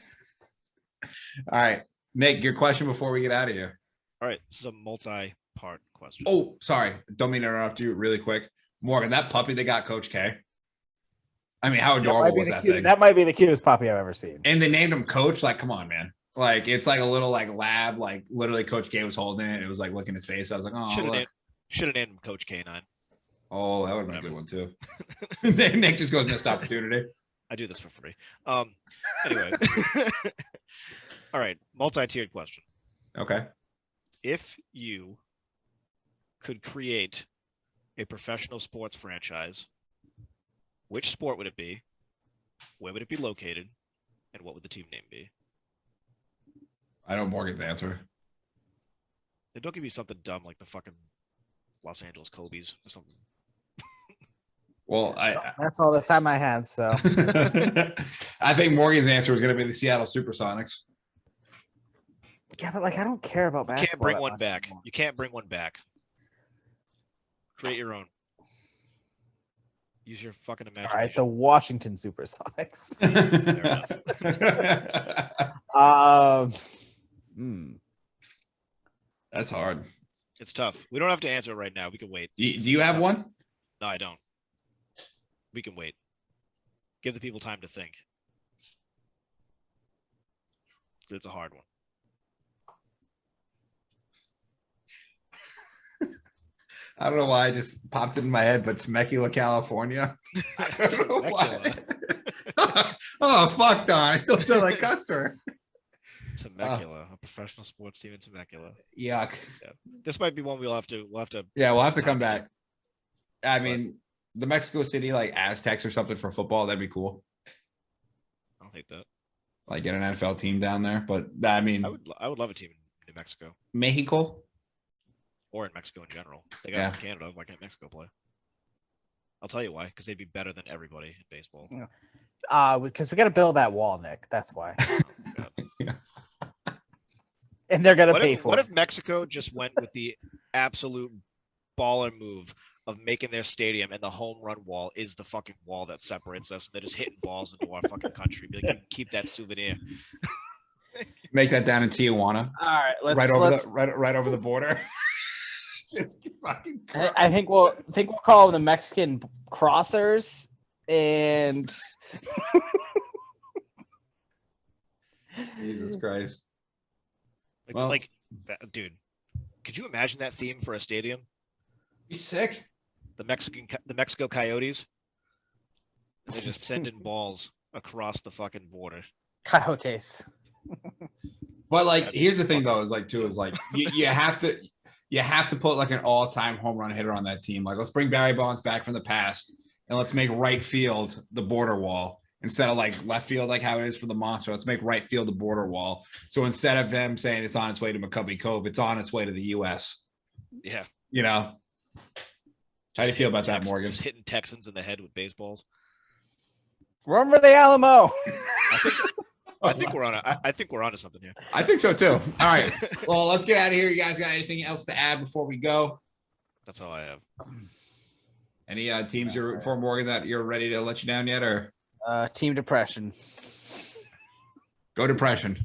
All right. Nick, your question before we get out of here. All right. This is a multi-part question. Oh, sorry. Don't mean to interrupt you really quick. Morgan, that puppy they got Coach K. I mean, how adorable was that thing? That might be the cutest puppy I've ever seen. And they named him Coach. Like, come on, man. Like, it's like a little like lab. Like, literally, Coach K was holding it. It was like licking his face. I was like, oh, Should have named him Coach K9. Oh, that would have been a good one too. Nick just goes missed opportunity. I do this for free. Anyway. All right, multi-tiered question. Okay. If you could create a professional sports franchise, which sport would it be? Where would it be located? And what would the team name be? I know Morgan's answer. They don't give me something dumb like the fucking Los Angeles Kobe's or something. Well, That's all that's on my hands. So I think Morgan's answer was going to be the Seattle Supersonics. yeah, but like I don't care about basketball. You can't bring that one much back. anymore. You can't bring one back. Create your own. Use your fucking imagination. All right, the Washington Supersonics. That's hard. It's tough. We don't have to answer it right now. We can wait. Do you have one? No, I don't. We can wait. Give the people time to think. It's a hard one. I don't know why it just popped in my head, but Temecula, California. I don't know why. Oh, fuck, Don. I still feel like Custer. Temecula, a professional sports team in Temecula. Yuck. Yeah. This might be one we'll have to. Yeah, we'll have to come back. I mean, the Mexico City, like Aztecs or something for football, that'd be cool. I'll hate that. Like get an NFL team down there. But I mean, I would love a team in New Mexico Mexico. or in Mexico in general. They got it in Canada. Why can't Mexico play? I'll tell you why. Because they'd be better than everybody in baseball. Because we got to build that wall, Nick. That's why. Oh, And they're gonna pay for what it. if Mexico just went with the absolute baller move of making their stadium and the home run wall is the fucking wall that separates us? And they're just hitting balls into our fucking country. Be like, you can keep that souvenir. Make that down in Tijuana. All right, right over the border. Just fucking I think we'll call them the Mexican Crossers, and Jesus Christ. Dude, could you imagine that theme for a stadium? Be sick. The Mexico Coyotes. They're just sending balls across the fucking border. Coyotes. But like, here's the thing though, is like you have to put like an all-time home run hitter on that team. Like, let's bring Barry Bonds back from the past and let's make right field the border wall instead of like left field, like how it is for the Monster. Let's make right field the border wall. So instead of them saying it's on its way to McCovey Cove, it's on its way to the U.S. Yeah. You know, how do you feel about that, Morgan? Just hitting Texans in the head with baseballs. Remember the Alamo? I think we're on. I think we're onto something here. I think so too. All right. Well, let's get out of here. You guys got anything else to add before we go? That's all I have. Any teams you're rooting for, Morgan, that you're ready to let you down yet, or Team Depression. go Depression?